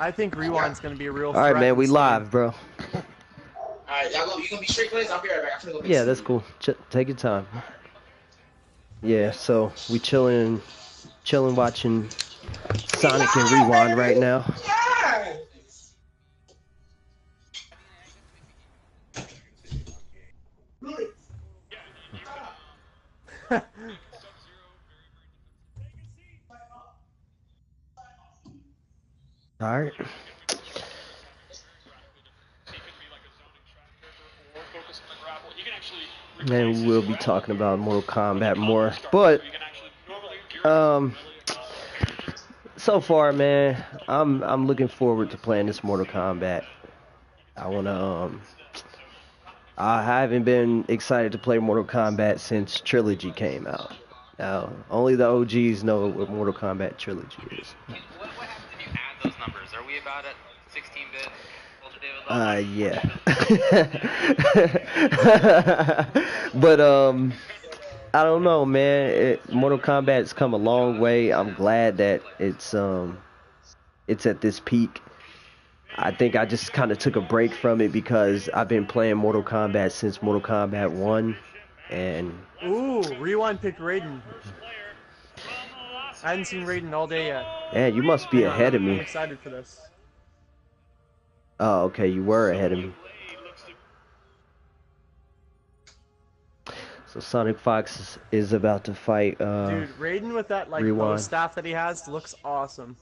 I think Rewind's gonna be a real. All right, man. We live, bro. All right, y'all you gonna be straight, please? I'll be right back. I'm gonna go Yeah, that's cool. Take your time. Yeah, so we chilling, watching Sonic and Rewind right now. Yeah. All right. And we'll be talking about Mortal Kombat more, but so far, man, I'm looking forward to playing this Mortal Kombat. I haven't been excited to play Mortal Kombat since Trilogy came out. Now, only the OGs know what Mortal Kombat Trilogy is. What happens if you add those numbers? Are we about at 16-bit? Yeah. But I don't know, man. Mortal Kombat's come a long way. I'm glad that it's at this peak. I think I just kind of took a break from it because I've been playing Mortal Kombat since Mortal Kombat 1, and ooh, Rewind picked Raiden. I hadn't seen Raiden all day yet. Man, you must be ahead of me. I'm excited for this. Oh, okay, you were ahead of me. So Sonic Fox is about to fight dude, Raiden with that like bow staff that he has looks awesome.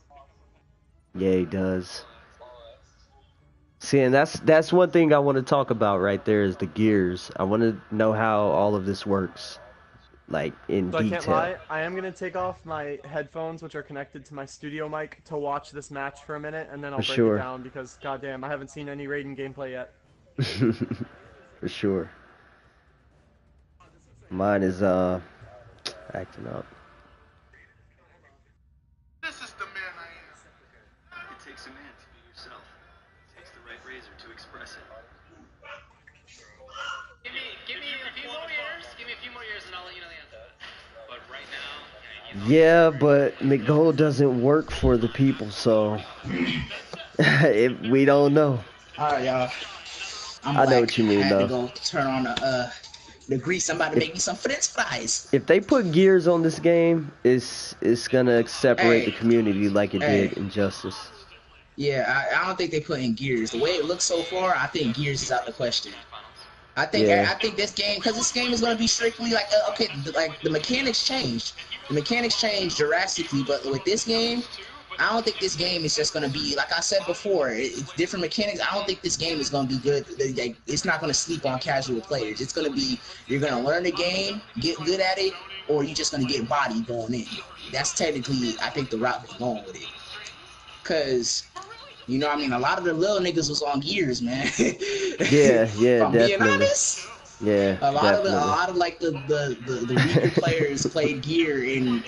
Yeah, he does. See, and that's one thing I want to talk about right there is the gears. I want to know how all of this works, like in detail. I can't lie, I am gonna take off my headphones, which are connected to my studio mic, to watch this match for a minute, and then I'll break it down because goddamn, I haven't seen any Raiden gameplay yet. For sure. Mine is acting up. This is the man I am. It takes a man to be yourself. It takes the right razor to express it. Give me a few more years. Give me a few more years, and I'll let you know the answer. But right now, yeah, but McGold doesn't work for the people, so we don't know. All right, y'all. I know what you mean, though. I had to go turn on the grease. I'm about to make me some French fries. If they put gears on this game, it's gonna separate the community like it did Injustice. Yeah, I don't think they put in gears. The way it looks so far, I think gears is out the question. I think this game, because this game is gonna be strictly like like the mechanics changed. The mechanics changed drastically, but with this game, I don't think this game is just going to be, like I said before, it's different mechanics. I don't think this game is going to be good. It's not going to sleep on casual players. It's going to be, you're going to learn the game, get good at it, or you're just going to get bodied going in. That's technically, I think, the route they're going with it. Because, you know what I mean, a lot of the little niggas was on gears, man. Yeah, definitely. Being honest, yeah, a lot of like the weaker players played gear and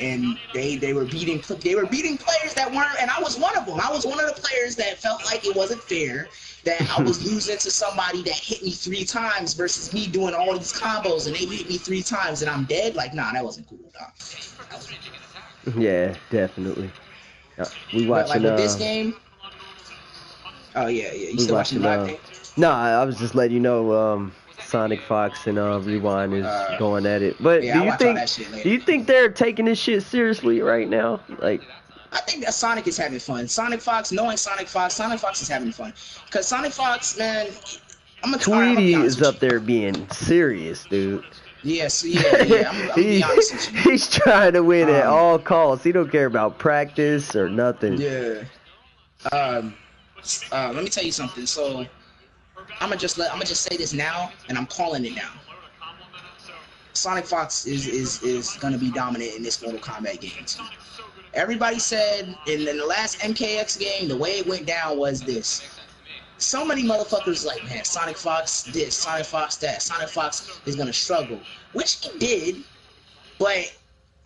they were beating players that weren't, and I was one of them. I was one of the players that felt like it wasn't fair, that I was losing to somebody that hit me 3 times versus me doing all these combos and they hit me 3 times and I'm dead. Like, nah, that wasn't cool. Nah. Yeah, definitely. We watching like with this game. Oh yeah. You still watching Blackpink? No, I was just letting you know. Sonic Fox and Rewind is going at it, but yeah, do you think they're taking this shit seriously right now? Like, I think that Sonic is having fun. Sonic Fox is having fun. Cause Sonic Fox, man, Tweety is up there being serious, dude. Yes, yeah. I'm be honest with you. He's trying to win at all costs. He don't care about practice or nothing. Yeah. Let me tell you something. So, I'm gonna just say this now, and I'm calling it now. Sonic Fox is gonna be dominant in this Mortal Kombat game too. Everybody said in the last MKX game, the way it went down was this. So many motherfuckers like, man, Sonic Fox this, Sonic Fox that, Sonic Fox is gonna struggle, which he did, but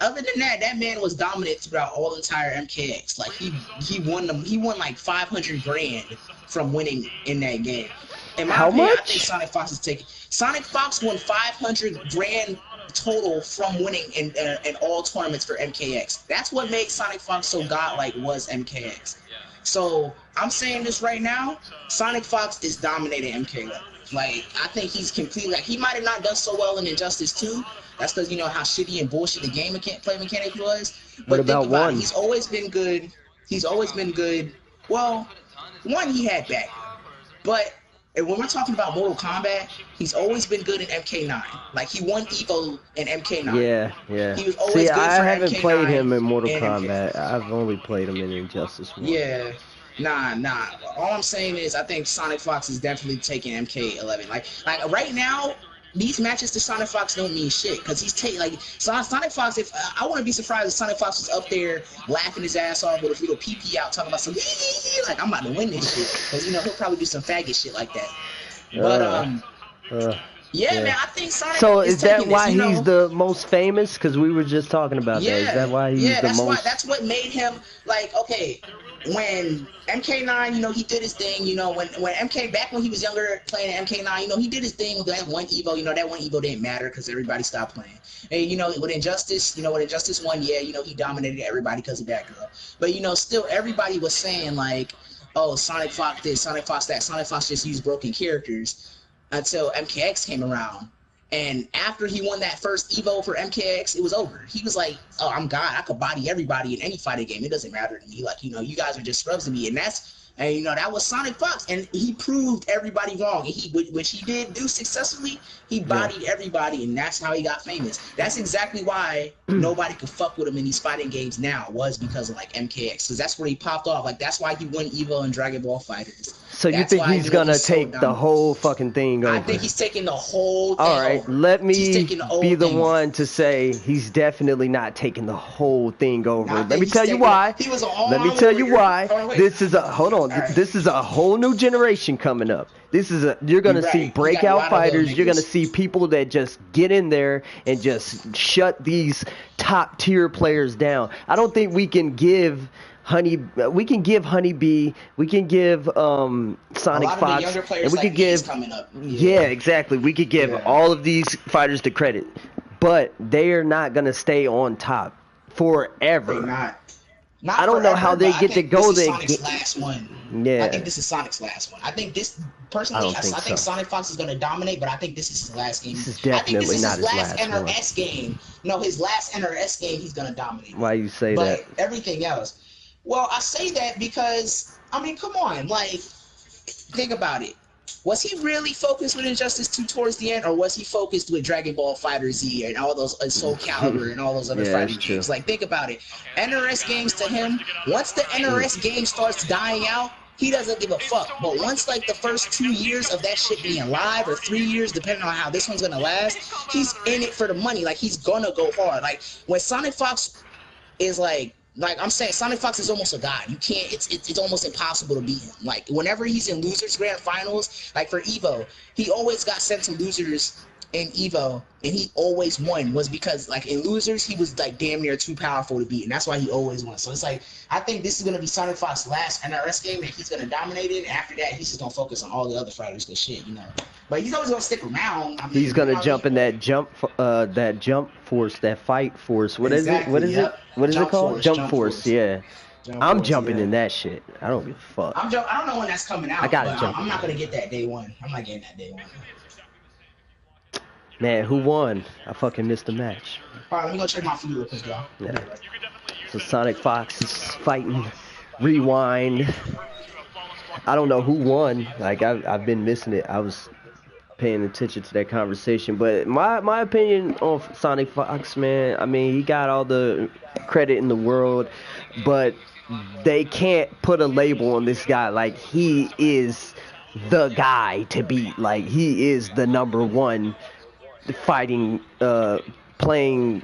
other than that, that man was dominant throughout all the entire MKX. Like he won like 500 grand from winning in that game. In my opinion, I think Sonic Fox is taking. Sonic Fox won 500 grand total from winning in all tournaments for MKX. That's what made Sonic Fox so godlike was MKX. So I'm saying this right now. Sonic Fox is dominating MK11. Like, I think he's completely, like, he might have not done so well in Injustice 2. That's because, you know, how shitty and bullshit the game play mechanic was. What But think about about it. 1? He's always been good. He's always been good. Well, 1, he had back. But and when we're talking about Mortal Kombat, he's always been good in MK9. Like, he won Evo in MK9. Yeah, yeah. He was always See, good I for haven't MK9 played him in Mortal and Kombat. I've only played him in Injustice 1. Yeah. Nah. All I'm saying is I think Sonic Fox is definitely taking MK11. Like right now, these matches to Sonic Fox don't mean shit because he's taking like Sonic Fox. If I wouldn't be surprised if Sonic Fox was up there laughing his ass off with a little PP out talking about some like I'm about to win this shit because you know he'll probably do some faggot shit like that. But yeah, man, I think Sonic. So is that why this, he's the most famous? Because we were just talking about that. Is that why he's the most? That's what made him like okay. When MK9, you know, he did his thing, you know, when MK, back when he was younger playing MK9, you know, he did his thing with that one Evo, you know, that one Evo didn't matter because everybody stopped playing. And, you know, with Injustice 1, yeah, you know, he dominated everybody because of that girl. But, you know, still everybody was saying like, oh, Sonic Fox this, Sonic Fox that, Sonic Fox just used broken characters until MKX came around. And after he won that first Evo for MKX, it was over. He was like, oh, I'm God. I could body everybody in any fighting game. It doesn't matter to me. Like, you know, you guys are just scrubs to me. And you know, that was Sonic Fox. And he proved everybody wrong. And which he did do successfully, he bodied everybody. And that's how he got famous. That's exactly why nobody could fuck with him in these fighting games now, was because of, like, MKX. Because that's where he popped off. Like, that's why he won Evo and Dragon Ball FighterZ. So you think he's gonna take the whole fucking thing over? I think he's taking the whole thing over. All right, over. let me be the one to say he's definitely not taking the whole thing over. Let me tell you why. Let me tell you why. This is This is a whole new generation coming up. You're gonna see breakout fighters. You're gonna see people that just get in there and just shut these top tier players down. I don't think we can give we can give Honeybee, we can give Sonic Fox, and we could give exactly. We could give all of these fighters the credit, but they are not gonna stay on top forever. They're not. I don't know how they get to go there. Sonic's last one. Yeah. I think this is Sonic's last one. I think this personally. I think Sonic Fox is gonna dominate, but I think this is his last game. This is definitely not his last NRS game. No, his last NRS game, he's gonna dominate. Why you say that? But everything else. Well, I say that because, I mean, come on, like, think about it. Was he really focused with Injustice 2 towards the end, or was he focused with Dragon Ball FighterZ and all those Soul Calibur and all those other fighting games? Like, think about it. NRS games to him, once the NRS game starts dying out, he doesn't give a fuck. But once, like, the first 2 years of that shit being live, or 3 years, depending on how this one's gonna last, he's in it for the money. Like, he's gonna go hard. Like, when Sonic Fox is, like I'm saying, Sonic Fox is almost a god. You can't. It's almost impossible to beat him. Like, whenever he's in losers grand finals, like for Evo, he always got sent to losers in Evo, and he always won. Was because, like, in losers, he was like damn near too powerful to beat, and that's why he always won. So it's like, I think this is gonna be Sonic Fox's last NRS game, and he's gonna dominate it. After that, he's just gonna focus on all the other fighters, cause shit, you know. But he's always gonna stick around. I mean, he's gonna jump in that jump force, that fight force. What is it? What is it? What is it called? Jump force. Yeah. I'm jumping in that shit. I don't give a fuck. I don't know when that's coming out. I gotta jump. I'm not gonna get that day one. I'm not getting that day one. Man, who won? I fucking missed the match. Alright, let me go check my food real quick, y'all. Yeah. So Sonic Fox is fighting Rewind. I don't know who won. Like, I've been missing it. I was paying attention to that conversation. But my opinion on Sonic Fox, man, I mean, he got all the credit in the world, but they can't put a label on this guy. Like, he is the guy to beat. Like, he is the number one fighting, playing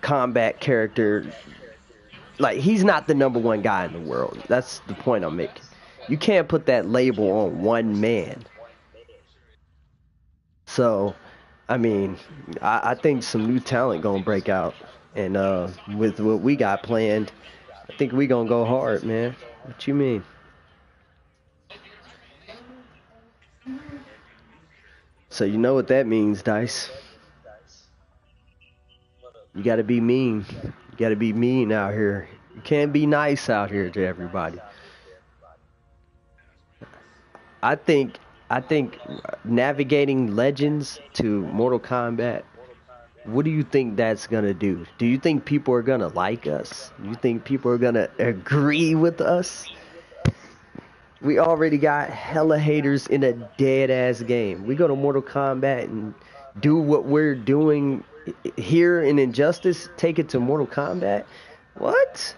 combat character. Like, he's not the number one guy in the world. That's the point I'm making. You can't put that label on one man. So, I mean, I think some new talent gonna break out. And with what we got planned, I think we gonna go hard, man. What you mean? So you know what that means, Dice. You gotta be mean. You gotta be mean out here. You can't be nice out here to everybody. I think navigating Legends to Mortal Kombat, what do you think that's gonna do? Do you think people are gonna like us? Do you think people are gonna agree with us? We already got hella haters in a dead ass game. We go to Mortal Kombat and do what we're doing here in Injustice, take it to Mortal Kombat? What?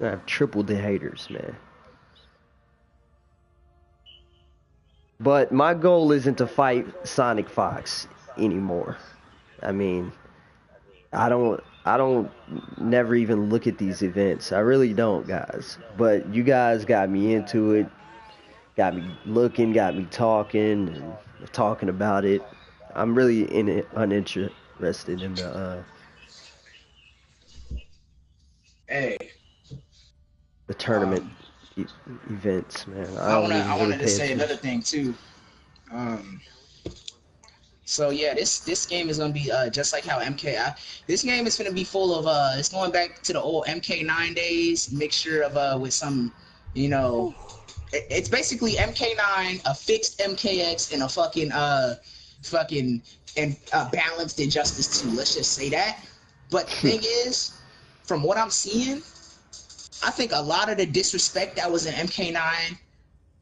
I have triple the haters, man. But my goal isn't to fight Sonic Fox anymore. I mean, I don't never even look at these events. I really don't, guys. But you guys got me into it. Got me looking, got me talking and talking about it. I'm really uninterested in the tournament events, man. I wanted to say another thing too. So yeah, this game is gonna be just like how this game is gonna be full of it's going back to the old MK9 days, mixture of with some, you know, it's basically MK9, a fixed MKX, and a balanced Injustice 2. Let's just say that. But the thing is, from what I'm seeing, I think a lot of the disrespect that was in MK9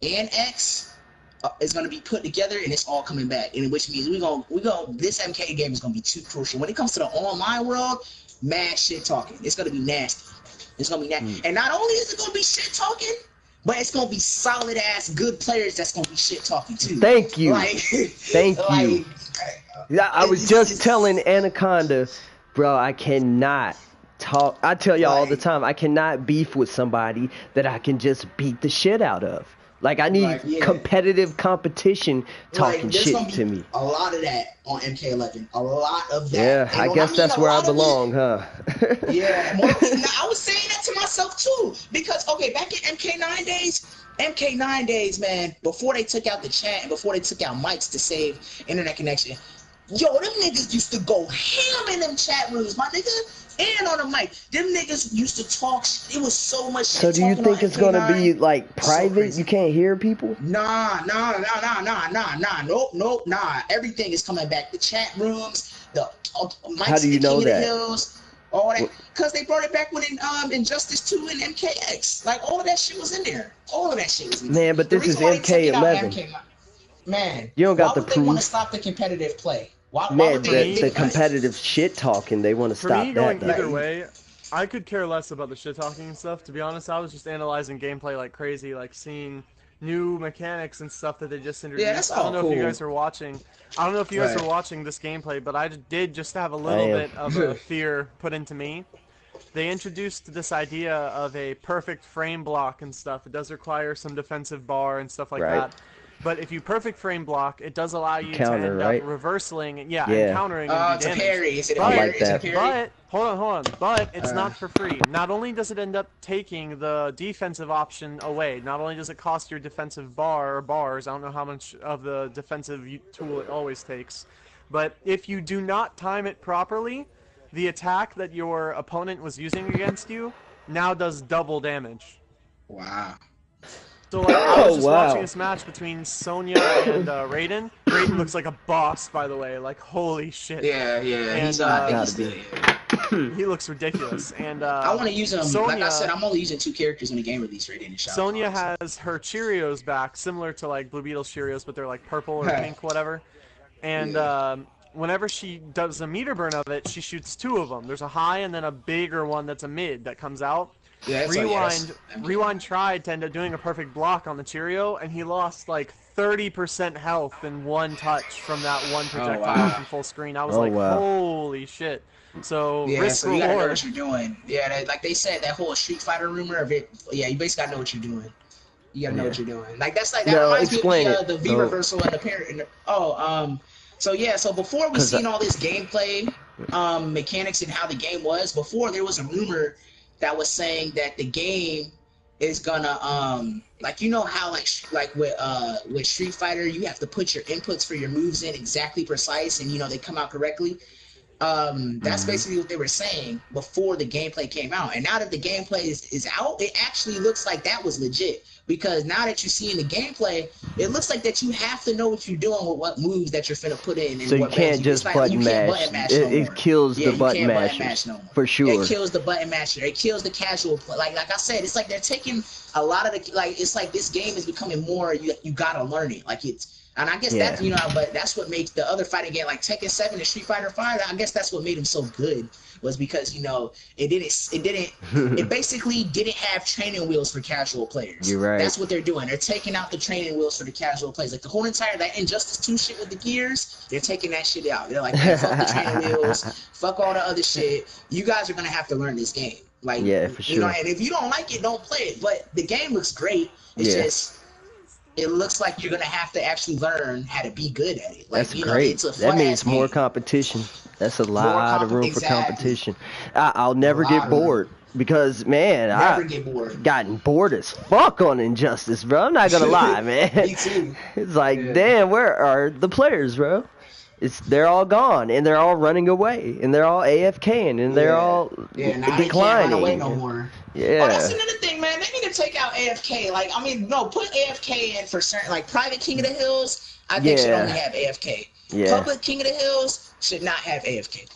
and X is going to be put together, and it's all coming back. And which means this MK game is going to be too crucial when it comes to the online world. Mad shit talking. It's going to be nasty. It's going to be nasty. And not only is it going to be shit talking, but it's going to be solid ass good players that's going to be shit talking too. Thank you. Thank you. I was just telling Anaconda, bro, I cannot talk. I tell y'all all the time, I cannot beef with somebody that I can just beat the shit out of. Like, I need competitive competition talking shit to me. A lot of that on MK11. A lot of that. Yeah, I guess that's where I belong, huh? Yeah. I was saying that to myself, too. Because, okay, back in MK9 days, man, before they took out the chat and before they took out mics to save internet connection, yo, them niggas used to go ham in them chat rooms, my nigga. And on the mic, them niggas used to talk. It was so much shit. So do you think it's gonna be like private? You can't hear people? Nah. Nope. Everything is coming back. The chat rooms, the mics. How do you know that? Hills, all that, because they brought it back when Injustice 2 and MKX. Like all of that shit was in there. All of that shit was in there. Man, but this is MK11. Man, you don't got the proof. They want to stop the competitive play. Man, the competitive shit talking, they want to stop that. For me, going either way, I could care less about the shit talking and stuff. To be honest, I was just analyzing gameplay like crazy, like seeing new mechanics and stuff that they just introduced. Yeah, that's all I don't know if you guys are watching. I don't know if you guys are watching this gameplay, but I did just have a little bit of a fear put into me. They introduced this idea of a perfect frame block and stuff. It does require some defensive bar and stuff like that. But if you perfect frame block, it does allow you to end up reversing and countering and do damage. Parry. Is it a parry? I like that. But hold on. But it's not for free. Not only does it end up taking the defensive option away, not only does it cost your defensive bar or bars, I don't know how much of the defensive tool it always takes, but if you do not time it properly, the attack that your opponent was using against you now does double damage. Wow. So like, I was just watching this match between Sonya and Raiden. Raiden looks like a boss, by the way. Like, holy shit. Yeah. And, he looks ridiculous. And I want to use him. Sonya, like I said, I'm only using 2 characters in the game release, Raiden and Shao. Sonya has her Cheerios back, similar to like Blue Beetle's Cheerios, but they're like purple or pink, whatever. And whenever she does a meter burn of it, she shoots 2 of them. There's a high and then a bigger one that's a mid that comes out. Yeah, Rewind tried to end up doing a perfect block on the Cheerio, and he lost like 30% health in one touch from that one projectile from full screen. I was holy shit. So risk you gotta know reward. what you're doing. Yeah, like they said, that whole Street Fighter rumor of it. Yeah, you basically gotta know what you're doing. You gotta know what you're doing. Like that reminds me of the V reversal and the parent. So before we seen all this gameplay mechanics and how the game was, before there was a rumor that was saying that the game is gonna like, you know how like with Street Fighter you have to put your inputs for your moves in exactly precise, and you know they come out correctly. That's basically what they were saying before the gameplay came out. And now that the gameplay is out, it actually looks like that was legit. Because now that you see in the gameplay, it looks like that you have to know what you're doing with what moves that you're finna put in. And So you what can't just button mash. It kills the button mash for sure. It kills the button masher. It kills the casual play. Like I said, it's like they're taking a lot of the, like, it's like this game is becoming more, you gotta learn it. Like it's, and I guess that's, you know, but that's what makes the other fighting game like Tekken 7 and Street Fighter 5. I guess that's what made them so good, was because, you know, it basically didn't have training wheels for casual players. You're right. That's what they're doing. They're taking out the training wheels for the casual players. Like the whole entire that Injustice 2 shit with the gears, they're taking that shit out. They're like, man, fuck the training wheels, fuck all the other shit. You guys are gonna have to learn this game. Like, yeah, for sure. You know, and if you don't like it, don't play it. But the game looks great. It's just, it looks like you're gonna have to actually learn how to be good at it. Like, that's great. That means more competition. That's a lot of room for competition. I'll never get bored because, man, I've gotten bored as fuck on Injustice, bro. I'm not gonna lie, man. Me too. It's like, damn, where are the players, bro? They're all gone, and they're all running away, and they're all AFKing, and they're all now declining. They can't run away no more. Yeah. Oh, that's another thing, man. They need to take out AFK. Like, I mean, no, put AFK in for certain. Like, Private King of the Hills, I think should only have AFK. Yeah. Public King of the Hills should not have AFK.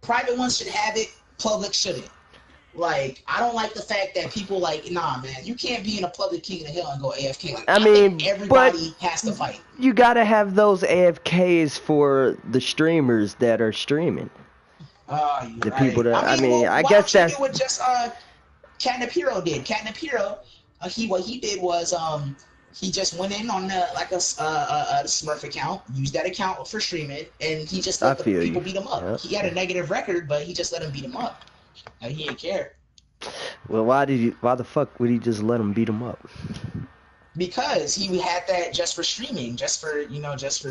Private ones should have it. Public shouldn't. Like, I don't like the fact that people like, nah, man, you can't be in a Public King of the Hill and go AFK. Like, I mean, think everybody has to fight. You gotta have those AFKs for the streamers that are streaming. The people that I guess that's what just Catnip Hero did. Catnip Hero, what he did was he just went in on like a Smurf account, used that account for streaming, and he just let the people beat him up. Yep. He had a negative record, but he just let him beat him up. And he didn't care. Well, why the fuck would he just let him beat him up? Because he had that just for streaming, just for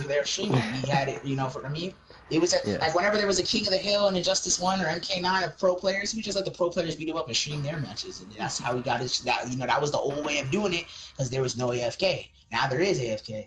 their streaming. He had it, for, I mean, it was like whenever there was a King of the Hill and Injustice 1 or MK9 of pro players, he would just let the pro players beat him up and stream their matches, and that's how he got his. That was the old way of doing it, because there was no AFK. Now there is AFK.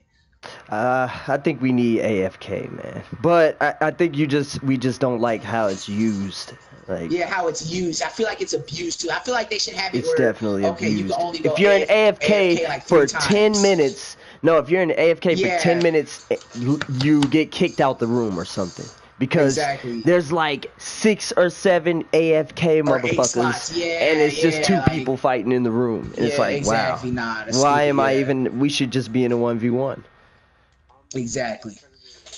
I think we need AFK, man. But I think we just don't like how it's used. Like, how it's used. I feel like it's abused too. I feel like they should have it. It's definitely abused. You can only go if you're in AFK like for 10 minutes, if you're in AFK for 10 minutes, you get kicked out the room or something. Because there's like 6 or 7 AFK motherfuckers, and it's just two people fighting in the room. And it's like, wow, why am I even? We should just be in a 1v1. Exactly.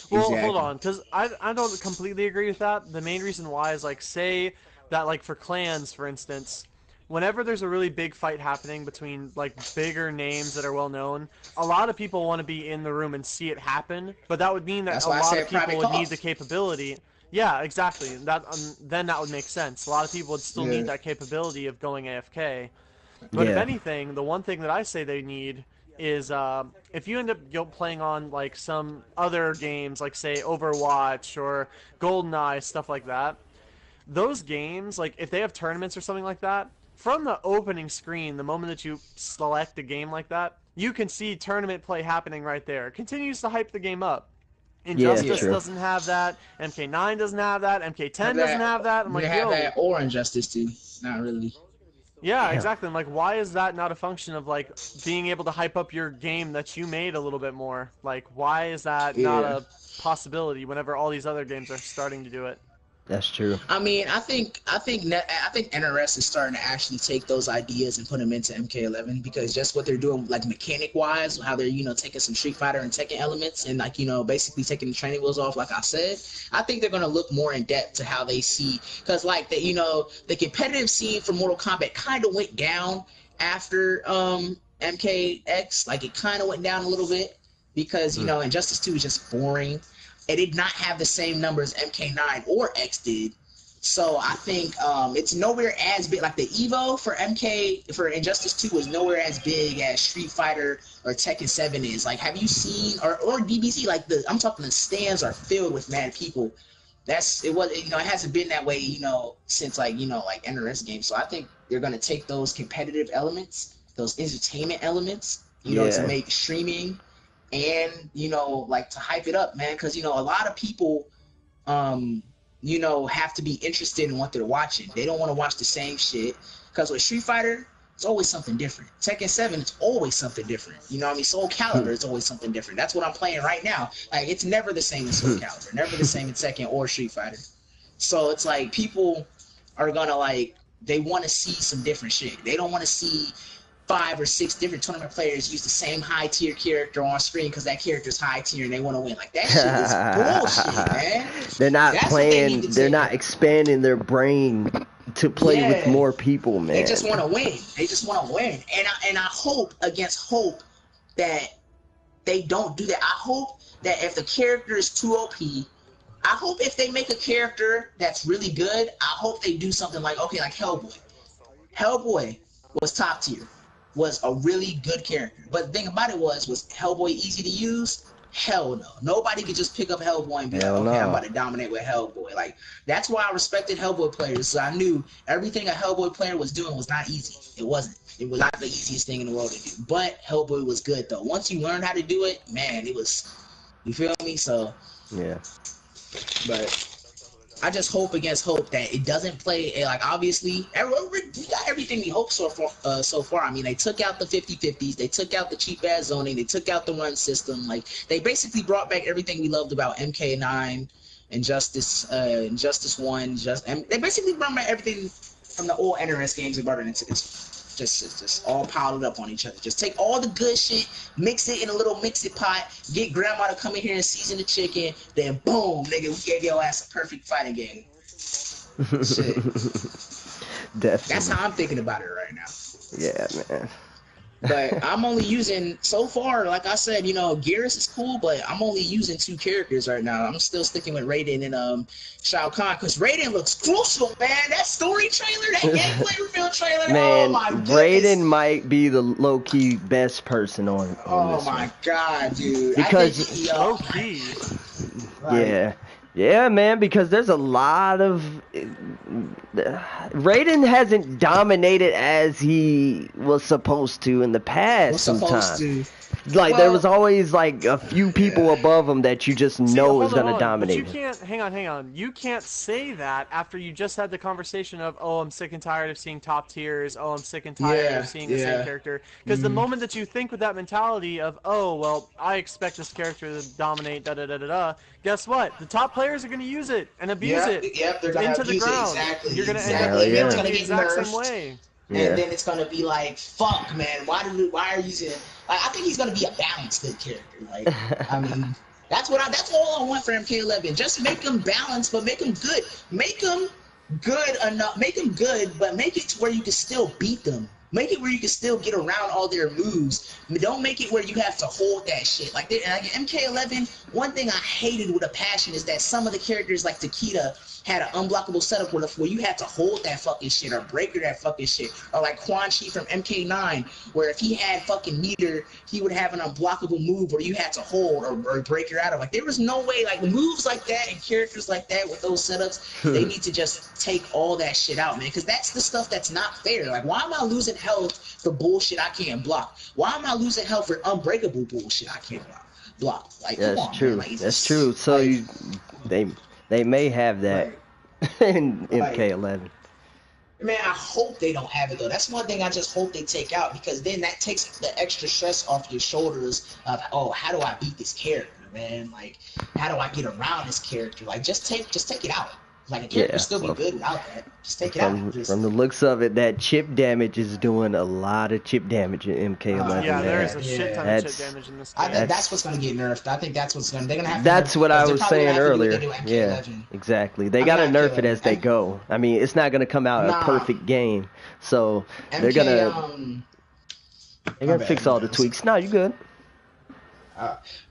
Well, hold on, because I don't completely agree with that. The main reason why is, like, say that, like, for clans, for instance, whenever there's a really big fight happening between, like, bigger names that are well known, a lot of people want to be in the room and see it happen, but that would mean that a lot of people would need the capability. Yeah, exactly. Then that would make sense. A lot of people would still need that capability of going AFK. But if anything, the one thing that I say they need is if you end up playing on like some other games, like say Overwatch or GoldenEye, stuff like that, those games, like if they have tournaments or something like that, from the opening screen, the moment that you select a game like that, you can see tournament play happening right there. It continues to hype the game up. Injustice doesn't have that. MK9 doesn't have that. MK10 doesn't have that. I'm like, have that or Injustice 2. Not really. Yeah, exactly. I'm like, why is that not a function of, like, being able to hype up your game that you made a little bit more? Like, why is that not a possibility whenever all these other games are starting to do it? That's true. I mean, I think NRS is starting to actually take those ideas and put them into MK11, because just what they're doing, like mechanic-wise, how they're taking some Street Fighter and Tekken elements and like basically taking the training wheels off. Like I said, I think they're gonna look more in depth to how they see, because like the competitive scene for Mortal Kombat kind of went down after MKX. Like it kind of went down a little bit because Injustice 2 is just boring. It did not have the same numbers MK9 or X did. So I think it's nowhere as big. Like the Evo for Injustice 2 was nowhere as big as Street Fighter or Tekken 7 is. Like, have you seen or DBZ? Like I'm talking, the stands are filled with mad people. It hasn't been that way since like NRS games. So I think they're gonna take those competitive elements those entertainment elements, you know, to make streaming and, you know, like to hype it up, man. Because, you know, a lot of people, you know, have to be interested in what they're watching. They don't want to watch the same shit. Because with Street Fighter, it's always something different. Tekken 7, it's always something different. You know what I mean? Soul Calibur, it's always something different. That's what I'm playing right now. Like, it's never the same as Soul Calibur. Never the same in Tekken or Street Fighter. So it's like people are gonna like, they want to see some different shit. They don't want to see 5 or 6 different tournament players use the same high tier character on screen because that character's high tier and they want to win. Like, that shit is bullshit, man. They're not That's playing. They're not expanding their brain to play with more people, man. They just want to win. They just want to win. And I hope against hope that they don't do that. I hope that if the character is too OP, I hope if they make a character that's really good, I hope they do something like, okay, like Hellboy. Hellboy was top tier, was a really good character. But the thing about it was Hellboy easy to use? Hell no. Nobody could just pick up Hellboy and be like, okay, I'm about to dominate with Hellboy. Like, that's why I respected Hellboy players. So I knew everything a Hellboy player was doing was not easy. It wasn't. It was not the easiest thing in the world to do. But Hellboy was good, though. Once you learn how to do it, man, it was, you feel me? So, yeah. But I just hope against hope that it doesn't play, like, obviously, we got everything we hoped so far. I mean, they took out the 50-50s, they took out the cheap-ass zoning, they took out the run system. Like, they basically brought back everything we loved about MK9, Injustice 1, and they basically brought back everything from the old NRS games and brought it into it's just all piled up on each other. Just take all the good shit, mix it in a little mix-it pot, get grandma to come in here and season the chicken, then boom, nigga, we gave your ass a perfect fighting game. Shit. Definitely. That's how I'm thinking about it right now. Yeah, man. But I'm only using, so far, like I said, you know, Geras is cool, but I'm only using 2 characters right now. I'm still sticking with Raiden and Shao Kahn, because Raiden looks crucial, man. That story trailer, that gameplay reveal trailer, man, oh my goodness. Raiden might be the low-key best person on this my one. God, dude. Because low-key. Yeah. Yeah, man, because there's a lot of... Raiden hasn't dominated as he was supposed to in the past sometimes. Like, there was always, like, a few people above him that you just know is going to dominate. But you can't, hang on. You can't say that after you just had the conversation of, oh, I'm sick and tired of seeing top tiers, oh, I'm sick and tired of seeing the same character. Because the moment that you think with that mentality of, oh, well, I expect this character to dominate, da-da-da-da-da, guess what? The top players are going to use it and abuse it they're gonna into the abuse ground. It, exactly. You're going to exactly. end up feeling gonna the get exact nerfed. same way. And then it's gonna be like, fuck, man, why are you using? Like, I think he's gonna be a balanced good character. Like, I mean, that's all I want for MK11. Just make him balanced, but make him good. Make him good enough. Make him good, but make it to where you can still beat them. Make it where you can still get around all their moves. Don't make it where you have to hold that shit. Like MK11, one thing I hated with a passion is that some of the characters, like Takeda, had an unblockable setup where you had to hold that fucking shit or breaker that fucking shit. Or like Quan Chi from MK9, where if he had fucking meter, he would have an unblockable move where you had to hold or break her out of. Like, there was no way, like, moves like that and characters like that with those setups, they need to just take all that shit out, man. Because that's the stuff that's not fair. Like, why am I losing health for bullshit I can't block? Why am I losing health for unbreakable bullshit I can't block? Like, that's come on, true. man. Like, that's true. So like, they may have that in MK11. Man, I hope they don't have it, though. That's one thing I just hope they take out, because then that takes the extra stress off your shoulders of, oh, how do I beat this character, man? Like, how do I get around this character? Like, just take it out. Like, a character still be good without that. Just take it out. From the looks of it, that chip damage is doing a lot of chip damage in MK11. Yeah, there's a shit ton of chip damage in this game. I think that's what's going to get nerfed. I think that's what's going to... They're going to have to... That's what I was saying earlier. Yeah, exactly. They got to nerf it as they go. I mean, it's not going to come out a perfect game. So, they're going to fix all the tweaks. No, you good.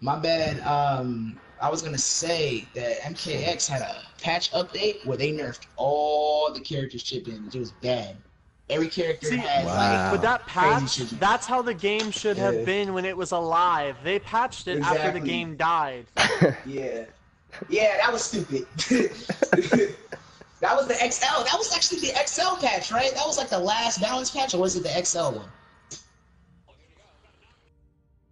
My bad. I was gonna say that MKX had a patch update where they nerfed all the characters' chip damage. It was bad. Every character had like with that patch, that's how the game should have been when it was alive. They patched it after the game died. Yeah, that was stupid. That was the XL. That was actually the XL patch, right? That was like the last balance patch, or was it the XL one?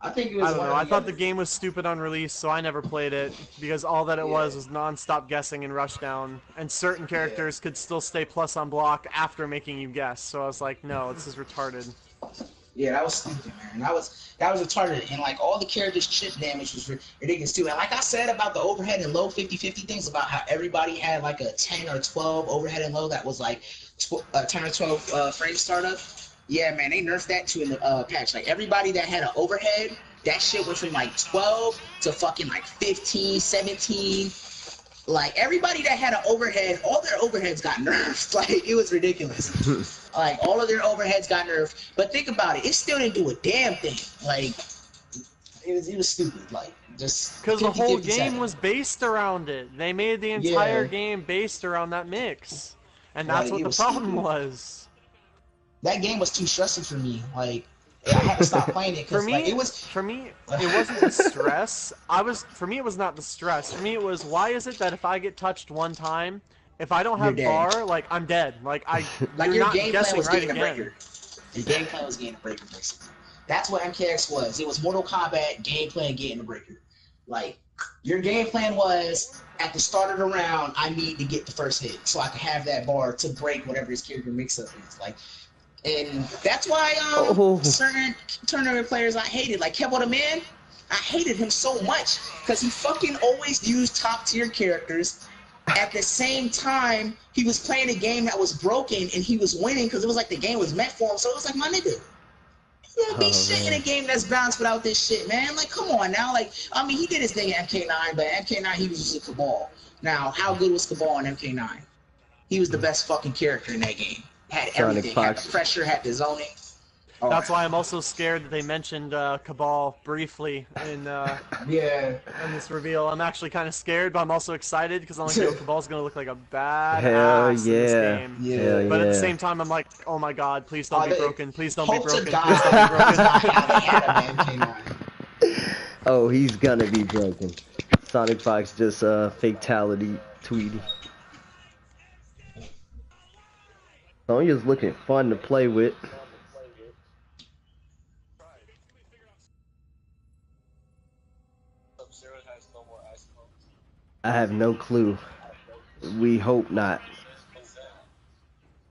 I think it was I don't one know. of I the thought the others. game was stupid on release, so I never played it because all that it was non-stop guessing and rushdown, and certain characters could still stay plus on block after making you guess. So I was like, no, this is retarded. Yeah, that was stupid, man. That was retarded, and like all the characters' chip damage was ridiculous too. And like I said about the overhead and low 50-50 things, about how everybody had like a 10 or 12 overhead and low that was like 10 or 12 frame startup. Yeah, man, they nerfed that too in the patch. Like everybody that had an overhead, that shit went from like 12 to fucking like 15, 17. Like everybody that had an overhead, all their overheads got nerfed. Like it was ridiculous. Like all of their overheads got nerfed. But think about it, it still didn't do a damn thing. Like it was stupid. Like just Because the 50, whole 57. game was based around it. They made the entire game based around that mix, and that's Like, what it the was problem stupid. was. That game was too stressful for me. Like I had to stop playing it For because like me, it was. it wasn't the stress. For me, it was not the stress. For me, it was, why is it that if I get touched one time, if I don't You're have dead. bar, like I'm dead. Like Like you're your not game plan guessing was right getting a again. breaker. Your game plan was getting a breaker, basically. That's what MKX was. It was Mortal Kombat gameplay and getting a breaker. Like your game plan was at the start of the round, I need to get the first hit so I can have that bar to break whatever his character mix-up is. Like, and that's why certain tournament players I hated, like Kevo the Man, I hated him so much because he fucking always used top tier characters. At the same time, he was playing a game that was broken and he was winning because it was like the game was meant for him. So it was like, my nigga, you don't be shit in a game that's balanced without this shit, man. Like, come on now. Like, I mean, he did his thing at MK9, but MK9 he was using Cabal. Now, how good was Cabal in MK9? He was the best fucking character in that game. Had everything. Had the pressure, had the zoning. That's why I'm also scared that they mentioned Cabal briefly in this reveal. I'm actually kind of scared, but I'm also excited because I'm like, yo, Cabal's gonna look like a badass in this game. Yeah. But at the same time, I'm like, oh my god, please don't be broken. Please don't be broken. Please God. don't be broken. How they had him in MK9. Oh, he's gonna be broken. Sonic Fox just fatality tweeted. Sonya's looking fun to play with. I have no clue. We hope not.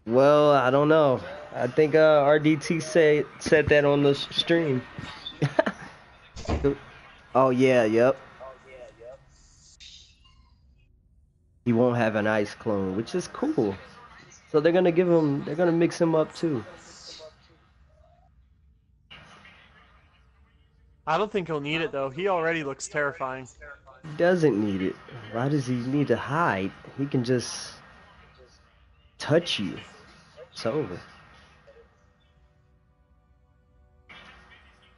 Well, I don't know. I think RDT said that on the stream. Oh yeah, yep. He won't have an ice clone, which is cool. So they're gonna mix him up too. I don't think he'll need it though. He already looks terrifying. He doesn't need it. Why does he need to hide? He can just touch you. It's over.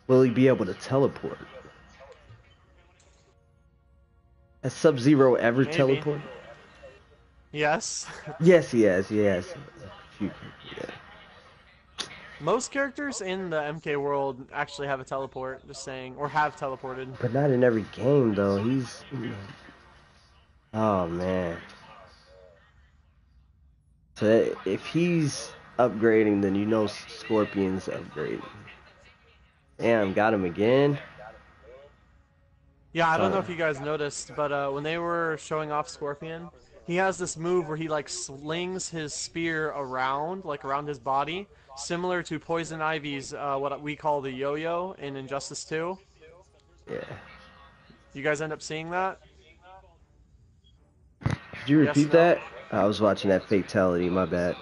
Will he be able to teleport? Has Sub-Zero ever teleported? Yes. Yes, he has. Yeah. Most characters in the MK world actually have a teleport, just saying, or have teleported. But not in every game, though. Oh, man. So if he's upgrading, then you know Scorpion's upgrading. Damn, got him again. Yeah, I don't know if you guys noticed, but when they were showing off Scorpion, he has this move where he like slings his spear around, like around his body, similar to Poison Ivy's what we call the yo-yo in Injustice 2. Yeah. You guys end up seeing that? Could you repeat that? I was watching that fatality, my bad.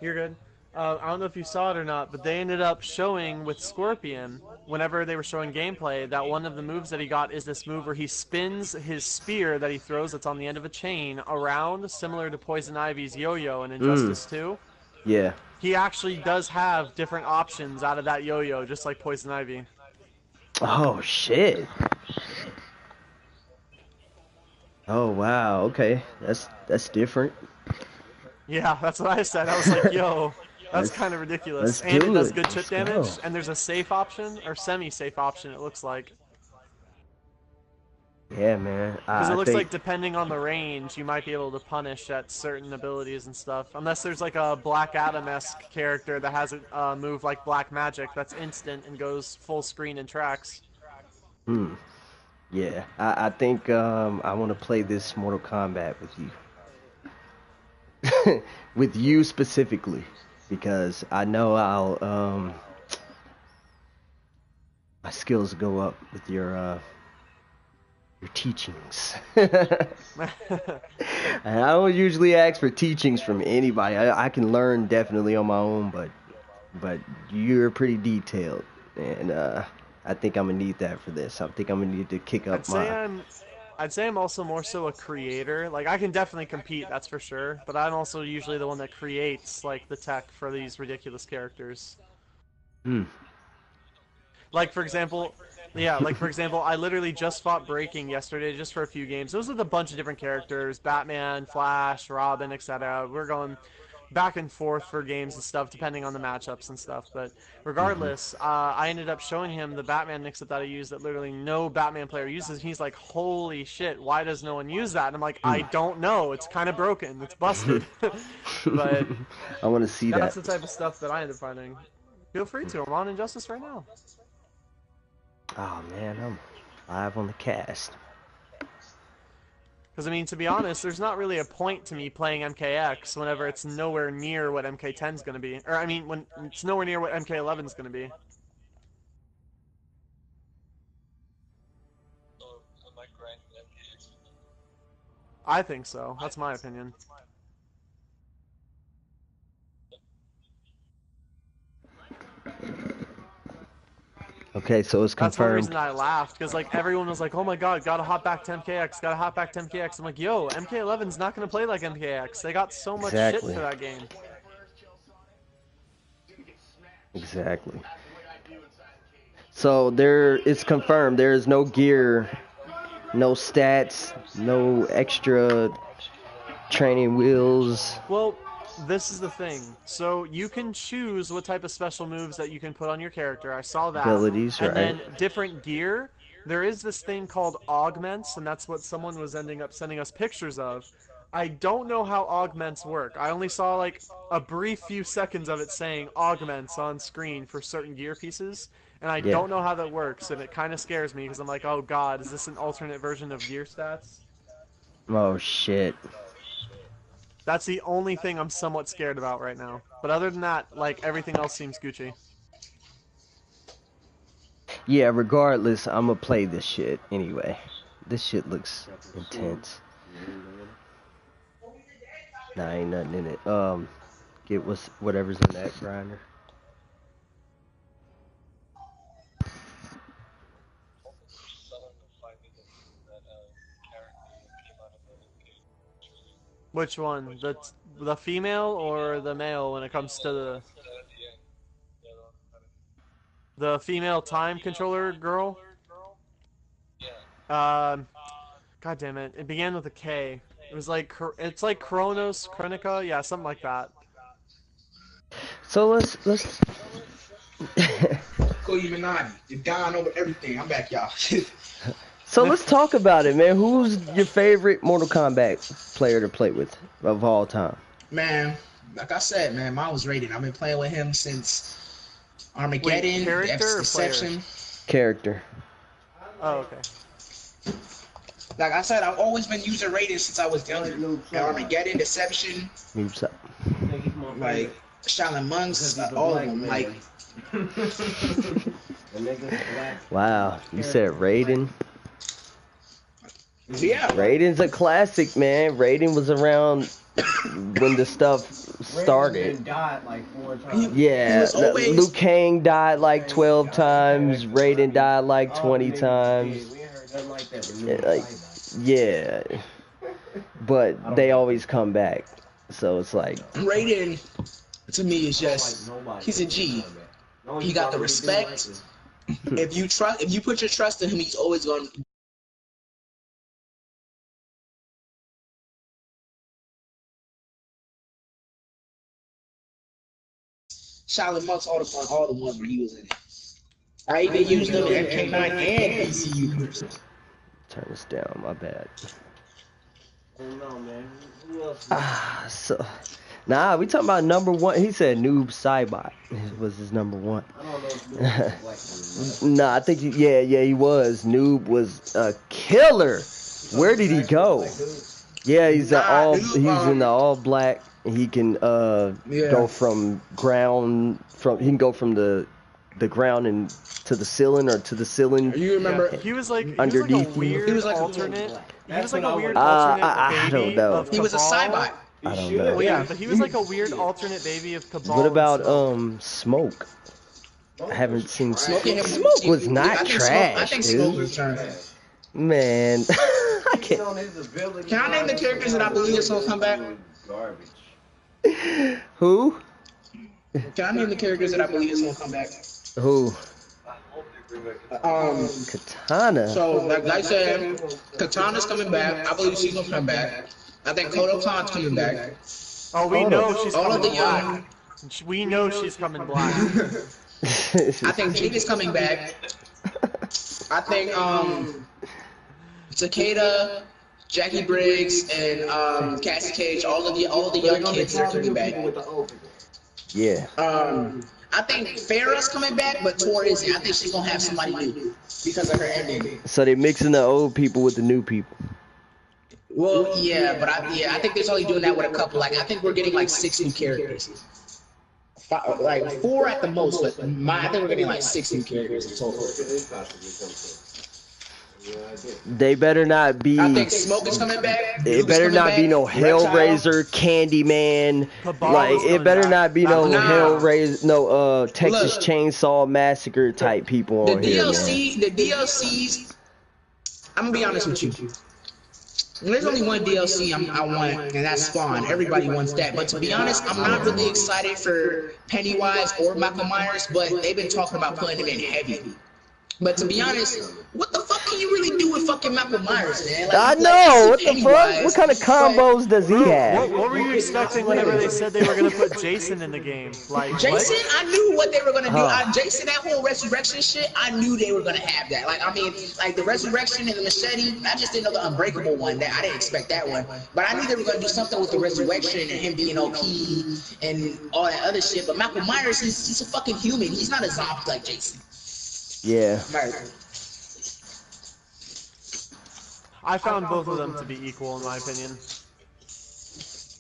You're good. I don't know if you saw it or not, but they ended up showing with Scorpion, whenever they were showing gameplay, that one of the moves that he got is this move where he spins his spear that he throws that's on the end of a chain around, similar to Poison Ivy's yo-yo in Injustice 2. Yeah. He actually does have different options out of that yo-yo, just like Poison Ivy. Oh, shit. Oh, wow. Okay. That's different. Yeah, that's what I said. I was like, yo, that's kind of ridiculous. And it does good chip damage, and there's a safe option, or semi-safe option, it looks like. Yeah, man. Because it I looks think like depending on the range, you might be able to punish at certain abilities and stuff. Unless there's like a Black Adam-esque character that has a move like Black Magic that's instant and goes full screen and tracks. yeah. I think I want to play this Mortal Kombat with you. With you specifically, because I know I'll my skills go up with your teachings. And I don't usually ask for teachings from anybody. I can learn definitely on my own, but you're pretty detailed, and I think I'm gonna need that for this. I think I'm gonna need to kick up I'd say I'm also more so a creator. Like I can definitely compete, that's for sure. But I'm also usually the one that creates like the tech for these ridiculous characters. Like for example, I literally just fought Breaking yesterday just for a few games. It was with a bunch of different characters: Batman, Flash, Robin, etc. We're going back and forth for games and stuff depending on the matchups and stuff. But regardless, I ended up showing him the Batman mix-up that I use that literally no Batman player uses. He's like, "Holy shit! Why does no one use that?" And I'm like, "I don't know. It's kind of broken. It's busted." But I want to see that. That's the type of stuff that I end up finding. Feel free to. I'm on Injustice right now. Oh man, I'm live on the cast. Because, I mean, to be honest, there's not really a point to me playing MKX whenever it's nowhere near what MK10 is going to be. Or, I mean, when it's nowhere near what MK11 is going to be. I think so. That's my opinion. Okay, so it's confirmed. That's one reason I laughed, because like everyone was like, "Oh my god, gotta hop back to MKX, gotta hop back to MKX." I'm like, "Yo, MK11's not gonna play like MKX. They got so much shit for that game." Exactly. So it's confirmed. There is no gear, no stats, no extra training wheels. Well, this is the thing. So you can choose what type of special moves that you can put on your character. I saw that. Abilities, and right? then different gear. There is this thing called augments, and that's what someone was ending up sending us pictures of. I don't know how augments work. I only saw like a brief few seconds of it saying augments on screen for certain gear pieces, and I don't know how that works, and it kind of scares me because I'm like, oh god, is this an alternate version of gear stats? Oh shit. That's the only thing I'm somewhat scared about right now. But other than that, like, everything else seems Gucci. Yeah, regardless, I'm gonna play this shit anyway. This shit looks intense. Nah, ain't nothing in it. Get whatever's in that grinder. Which one? The female or the male when it comes to the female time controller girl? God damn it! It began with a K. It was like it's like Chronica, yeah, something like that. So let's Go Illuminati. You're down over everything. I'm back, y'all. So let's talk about it, man. Who's your favorite Mortal Kombat player to play with of all time? Man, like I said, man, mine was Raiden. I've been playing with him since Armageddon, character or Deception. Character. Oh, okay. Like I said, I've always been using Raiden since I was younger. Armageddon, Deception, Moves up. like Shaolin Monks, all of them. Like, wow, you said Raiden. yeah. Raiden's a classic, man. Raiden was around when the stuff started. Died like 4 times. Yeah, always... Liu Kang died like 12 times. Raiden died like 20 times. Yeah, but they always come back. So it's like Raiden, to me, is just he's a G. He got the respect. If you put your trust in him, he's always going. Shaolin Monks, all the ones where he was in it. I even used them in MK9 and DC Universe. turn this down. My bad. I don't know, man. Who else? So, nah, we talking about number one. He said Noob Saibot was his number one. I don't know if Noob was black. Nah, I think yeah, he was. Noob was a killer. Where did he go? Yeah, he's in the all black. He can go from ground he can go from the ground and to the ceiling or to the ceiling. You remember? He was like underneath a weird He was like a alternate. He was like a what weird I alternate don't baby know. of He was a Cabal. Cybot. I don't should. know. Well, yeah, but he was like a weird alternate baby of Cabal. What about and Smoke? I haven't seen Smoke and him- Smoke was I not think trash, I think Smoke dude. was trash. Man, I can't. Can I name the characters that I believe is gonna come back? Garbage. Who? Can I name the characters that I believe is gonna come back? Who? Katana. So like I said, Katana's coming back. I believe she's gonna come back. I think Kodo Khan's coming back. Oh, we Hold know on. she's All of coming the black. We know she's coming black. I think Jade is coming back. I think Takeda, Jackie Briggs, and Cassie Cage, all of the young kids are coming back. Yeah. I think Farrah's coming back, but Tor isn't. I think she's gonna have somebody new because of her ending. So they mixing the old people with the new people. Well, yeah, but I think they're only doing that with a couple. Like I think we're getting like 6 new characters. Like 4 at the most, but I think we're getting like 6 new characters in total. They better not be. I think Smoke is coming back. It better not be no Hellraiser, Candyman. Cabal Like is it coming better back. not be no Nah. Hellraiser, no Texas Look. Chainsaw Massacre type people The on here, man. the DLCs. I'm gonna be honest with you. There's only one DLC I want, and that's Spawn. Everybody wants that. But to be honest, I'm not really excited for Pennywise or Michael Myers, but they've been talking about putting him in heavy. But to be honest, what the fuck can you really do with fucking Michael Myers, man? Like, I like, know. What the Pennywise, fuck? What kind of combos does he have? What were you expecting whenever they said they were gonna put Jason in the game? Like Jason, what? I knew what they were gonna do. Huh. Jason, that whole resurrection shit, I knew they were gonna have that. Like, I mean, like the resurrection and the machete. I just didn't know the unbreakable one. That I didn't expect that one, but I knew they were gonna do something with the resurrection and him being OP and all that other shit. But Michael Myers, he's a fucking human. He's not a zombie like Jason. Yeah. I found both of them to be equal in my opinion.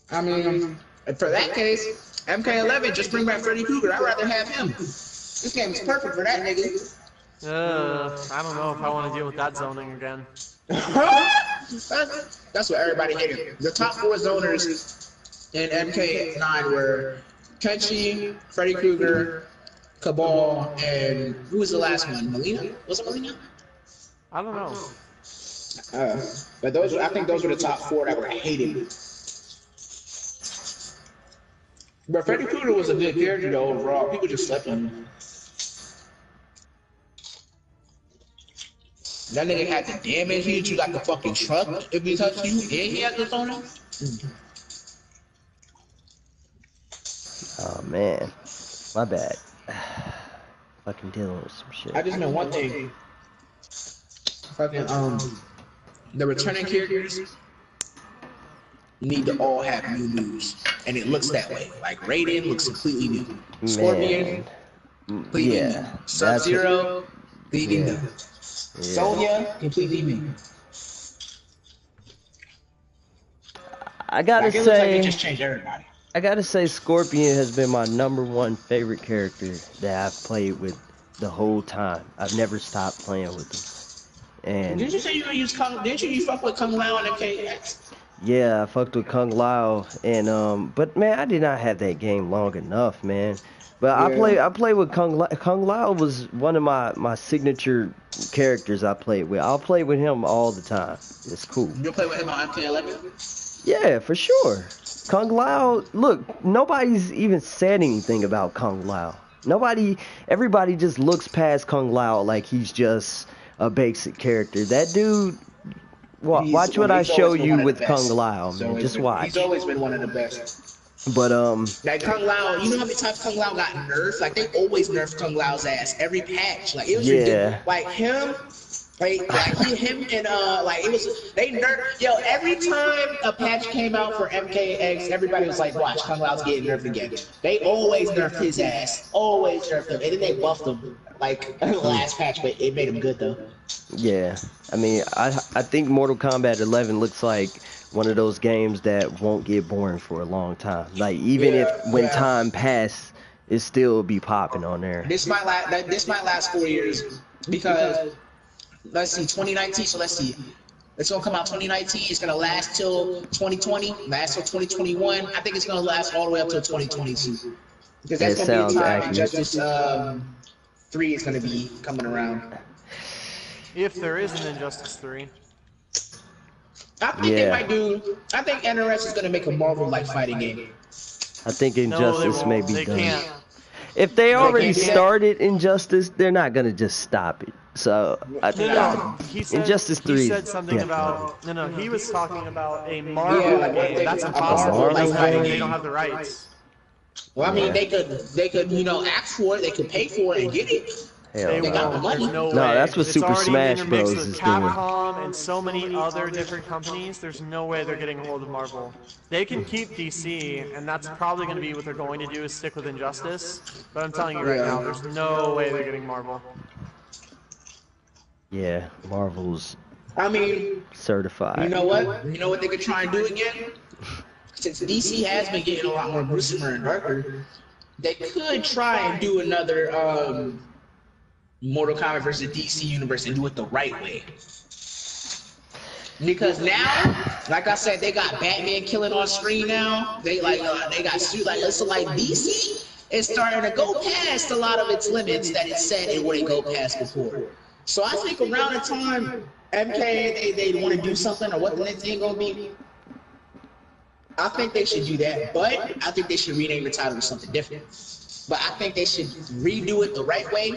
I mean, for that case, MK11, just bring back Freddy Krueger. I'd rather have him. This game is perfect for that nigga. I don't know if I want to deal with that zoning again. That's what everybody hated. The top 4 zoners in MK9 were Kenshi, Freddy Krueger, Cabal, and who was the last one? Melina? Was it Melina? I don't know. But I think those were the top 4 that were hated. But Freddy Krueger was a good character though overall. People just slept on him. That nigga had the damage. He hit you like a fucking truck if he touched you. Yeah, he had this on him. Oh man, my bad. Fucking dealing with some shit. I just know one thing. Fucking the returning characters need to all have new moves, and it looks that way. Like Raiden looks completely new. Scorpion, completely new. Sub-Zero, completely new. Sonya, completely new. I gotta Like, it looks like they say, just changed everybody. I gotta say, Scorpion has been my number 1 favorite character that I've played with the whole time. I've never stopped playing with him. And Didn't you say you were gonna use Kung? Didn't you fuck with Kung Lao and MKX? yeah, I fucked with Kung Lao, and but man, I did not have that game long enough, man. But I played with Kung Lao. Kung Lao was one of my signature characters I played with. I'll play with him all the time. It's cool. You play with him on MK11? Yeah, for sure. Kung Lao, look, nobody's even said anything about Kung Lao. Everybody just looks past Kung Lao like he's just a basic character. That dude, watch what I show you with Kung Lao, man. Just watch. He's always been one of the best. But like Kung Lao, you know how many times Kung Lao got nerfed? Like they always nerf Kung Lao's ass every patch. Like it was ridiculous. Like him, Him and like it was they nerfed. Yo, every time a patch came out for MKX, everybody was like, "Watch, Kung Lao's getting nerfed again." They always nerfed his ass, always nerfed him, and then they buffed him like the last patch, but it made him good though. Yeah, I mean, I think Mortal Kombat 11 looks like one of those games that won't get boring for a long time. Like even if when time passes, it still be popping on there. This might last 4 years because let's see, 2019. So let's see, it's gonna come out 2019. It's gonna last till 2020. Last till 2021. I think it's gonna last all the way up till 2022 because that's gonna be the time Injustice 3 is gonna be coming around. If there is an Injustice 3. I think they might do. I think NRS is gonna make a Marvel-like fighting game. I think Injustice may be they done. Can't. If they already started Injustice, they're not gonna just stop it. So I think Injustice 3. He said something about he was talking about a Marvel game. That's impossible. They don't have the rights. Well, I mean, they could ask for it. They could pay for it and get it. They got the money. No, that's what Super Smash Bros. Is doing. Capcom and so many other different companies, there's no way they're getting a hold of Marvel. They can keep DC, and that's probably going to be what they're going to do is stick with Injustice. But I'm telling you right now, there's no way they're getting Marvel. Yeah, Marvel's certified. You know what? You know what they could try and do again? Since DC has been getting a lot more gruesomer and darker, they could try and do another Mortal Kombat versus DC universe and do it the right way. Because now, like I said, they got Batman killing on screen now. They got so like DC is starting to go past a lot of its limits that it said it wouldn't go past before. So I think around the time MK they want to do something or what the next thing gonna be, I think they should do that. But I think they should rename the title to something different. But I think they should redo it the right way.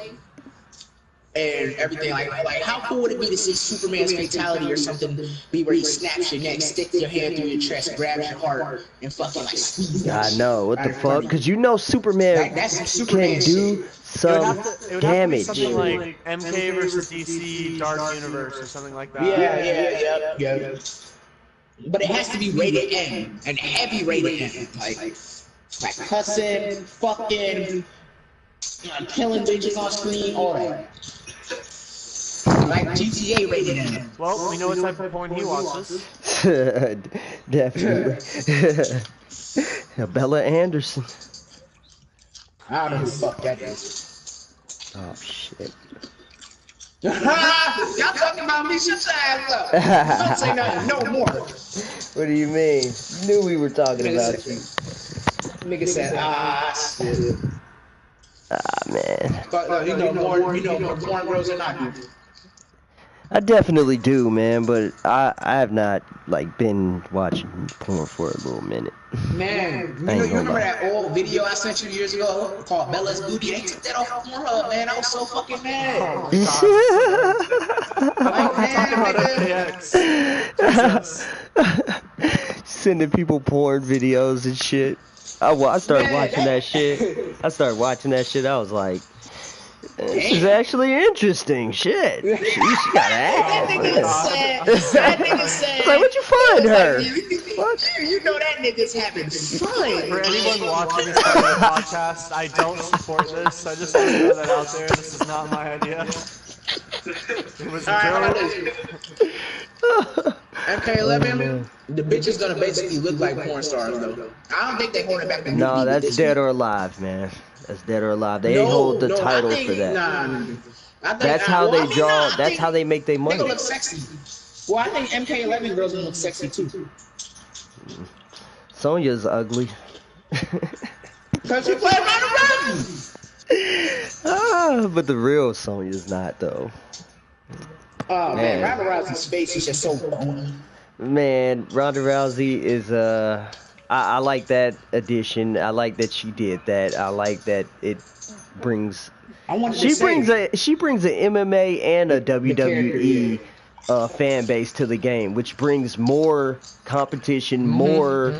And everything like how cool would it be to see Superman's fatality or something be where he snaps your neck, sticks your hand through your chest, grabs your heart, and fucking like squeezes it. I know what the fuck, because Superman can do some damage. Something like MK versus DC Dark Universe or something like that. Yeah. But it has to be rated M, and heavy rated M, like cussing, fucking, killing bitches on screen, all that. Like GTA rated M. Well, we know what type of porn he watches. Definitely. Bella Anderson. I don't know who the fuck that is. Oh shit. Y'all talking about me? Shut your ass up. Don't say nothing no more. What do you mean? Knew we were talking about you. Nigga said, shit. Ah, man. But no, you know more porn girls than I do. I definitely do, man, but I have not been watching porn for a little minute. Man, you remember that old video I sent you years ago called Bella's Booty? They took that off of Pornhub, man. I was so fucking mad. Sending people porn videos and shit. I started watching that shit. I was like, this is actually interesting. Shit. She got ass. That nigga said. Like, what'd you find her? You know that nigga's having fun. For anyone watching this podcast, I don't support this. I just want to throw that out there. This is not my idea. It was a joke. MK11, the bitch is gonna basically look like porn stars though. I don't think they hold it back. No, that's Dead or Alive, man. That's Dead or Alive. They hold the title for that. That's how they draw. That's how they make their money. They look sexy. Well, I think MK11 girls look sexy too. Sonya's ugly. Cause she played Ronda Rousey. But the real Sonya's not though. Oh man, Ronda Rousey's face is just so bony. Man, Ronda Rousey is I like that addition. I like that she did that. I like that it brings. She brings an MMA and a WWE fan base to the game, which brings more competition, more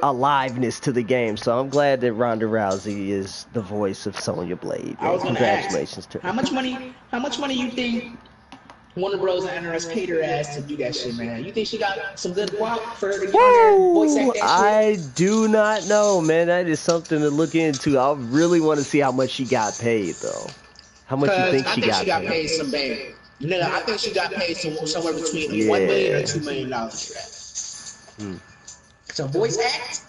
aliveness to the game. So I'm glad that Ronda Rousey is the voice of Sonya Blade. Congratulations to her. How much money you think Warner Bros. And NRS paid her ass to do that shit, man. You think she got some good guap for her to get on there and voice act that I shit? do not know, man. That is something to look into. I really want to see how much she got paid, though. How much you Cause think I she think got she got paid? paid some bang. Nigga, I think she got paid somewhere between Yeah. $1 million and $2 million for that. To voice act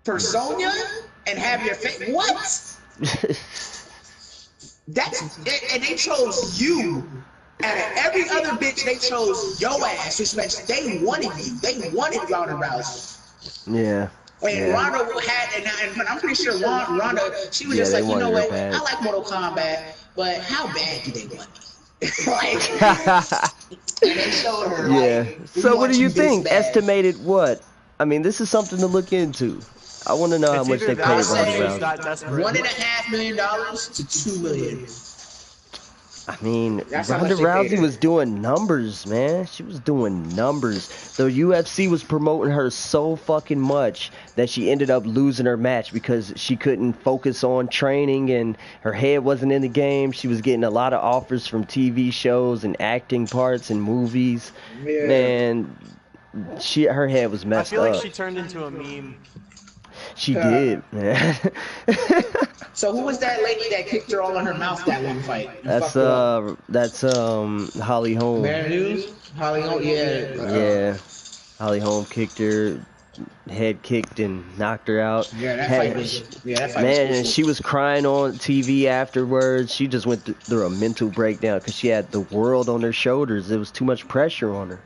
for Sonya and have your face. What? That's and they chose you. And every other bitch they chose your ass, which meant they wanted you. They wanted Ronda Rousey. Yeah. And Yeah. Ronda had, and I'm pretty sure Ronda, she was Yeah, just they like, you know wanted her what? bad. I like Mortal Kombat, but how bad do they want me? Like, and they showed her. Yeah. Like, we So what want do you you this think? bad. Estimated what? I mean, this is something to look into. I want to know how It's much either they that paid or Ronda she's Rousey. that desperate. $1.5 million to $2 million. I mean, That's how Ronda much they paid Rousey her. was doing numbers, man. She was doing numbers. The UFC was promoting her so fucking much that she ended up losing her match because she couldn't focus on training and her head wasn't in the game. She was getting a lot of offers from TV shows and acting parts and movies. Yeah. Man, her head was I messed feel like up. she turned into a meme. She did, man. So who was that lady that kicked her all in her mouth that one fight? And fucked her up? That's Holly Holm. Mary News? Holly Holm? Yeah. Yeah. Holly Holm kicked her, head kicked and knocked her out. Yeah, that fight was. Yeah, that fight Man, was. and she was crying on TV afterwards. She just went through a mental breakdown because she had the world on her shoulders. There was too much pressure on her.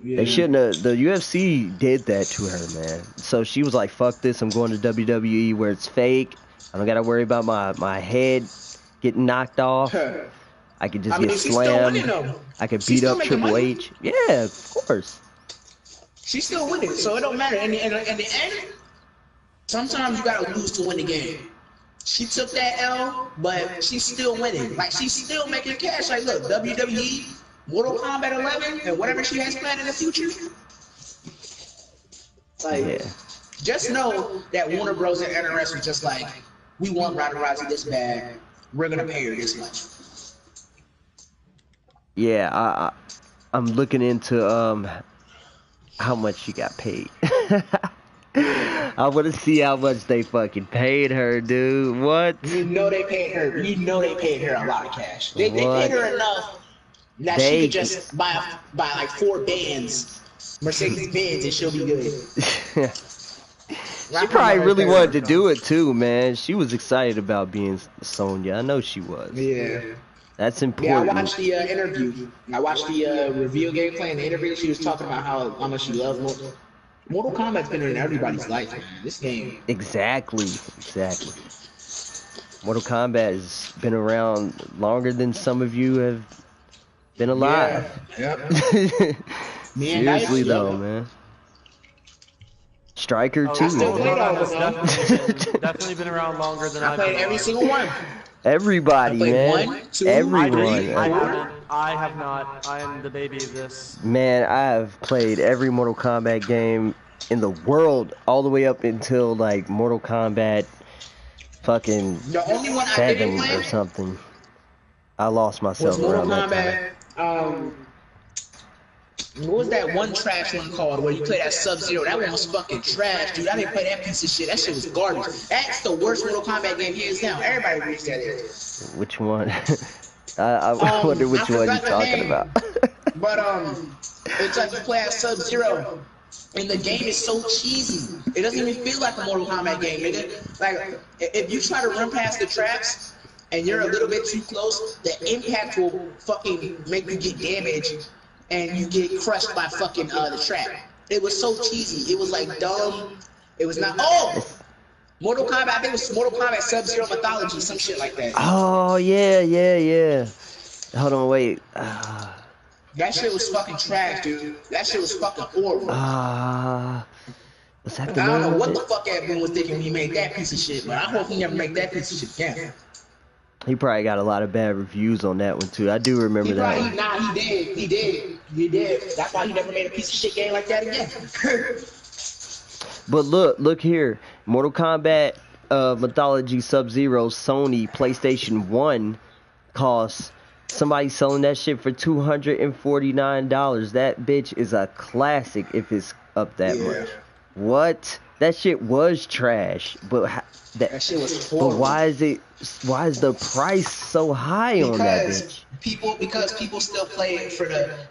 Yeah. They shouldn't have. The UFC did that to her, man. So she was like, fuck this. I'm going to WWE where it's fake. I don't got to worry about my head getting knocked off. I could just get she's still slammed. winning, though. I could She's beat still up making Triple money. H. Yeah, of course. She's still winning, so it don't matter. In the end, sometimes you gotta lose to win the game. She took that L, but she's still winning. Like, she's still making cash. Like, look, WWE, Mortal Kombat 11, and whatever she has planned in the future. Like, Yeah. just know that Warner Bros. And NRS was just like, we want Ronda Rousey this bad. We're gonna pay her this much. Yeah, I'm looking into how much she got paid. I want to see how much they fucking paid her, dude. What? You know they paid her. You know they paid her a lot of cash. They paid her enough that she could just buy like 4 bands, Mercedes-Benz, and she'll be good. She probably really wanted to do it too, man. She was excited about being Sonya. I know she was. Yeah. That's Yeah, I important. watched the interview. I watched the review gameplay and the interview. She was talking about how much she loves Mortal Kombat's been in everybody's life, man. This game. Exactly. Mortal Kombat has been around longer than some of you have been alive. Yeah. Yep. Me and Dice, Seriously though, yep. man. Striker Oh, too. still man. play all Kombat of has them. definitely been around longer than I I've played been every alive. single one. Everybody, I played man. 1, 2, Everyone. 3, I 4. haven't. I have not. I am the baby of this. Man, I have played every Mortal Kombat game in the world, all the way up until like Mortal Kombat fucking The only one I 7 didn't play or something. I lost myself was Mortal around that time. Kombat. What was that one trash one called where you play that Sub-Zero? That one was fucking trash, dude. I didn't play that piece of shit. That shit was garbage. That's the worst Mortal Kombat game hands down. Everybody agrees that is. Which one? I wonder which one you're forgot the talking name. about. But it's like you play as Sub-Zero, and the game is so cheesy. It doesn't even feel like a Mortal Kombat game, nigga. Like, if you try to run past the traps and you're a little bit too close, the impact will fucking make you get damaged and you get crushed by fucking the trap. It was so cheesy. It was like dumb. It was not. Oh, Mortal Kombat. I think it was Mortal Kombat Sub-Zero Mythology, some shit like that. Oh yeah. Hold on, wait. That shit was fucking trash, dude. That shit was fucking horrible. Was that the I don't know name what of the it? fuck Edwin was thinking when he made that piece of shit, but I hope he never make that piece of shit again. He probably got a lot of bad reviews on that one too. I do remember He that probably, one. he did. That's why he never made a piece of shit game like that again. But look here. Mortal Kombat Mythology Sub-Zero Sony PlayStation 1 costs somebody selling that shit for $249. That bitch is a classic if it's up that much. What? That shit was trash, but That shit was but horrible. why is the price so high on that bitch? Because people still play it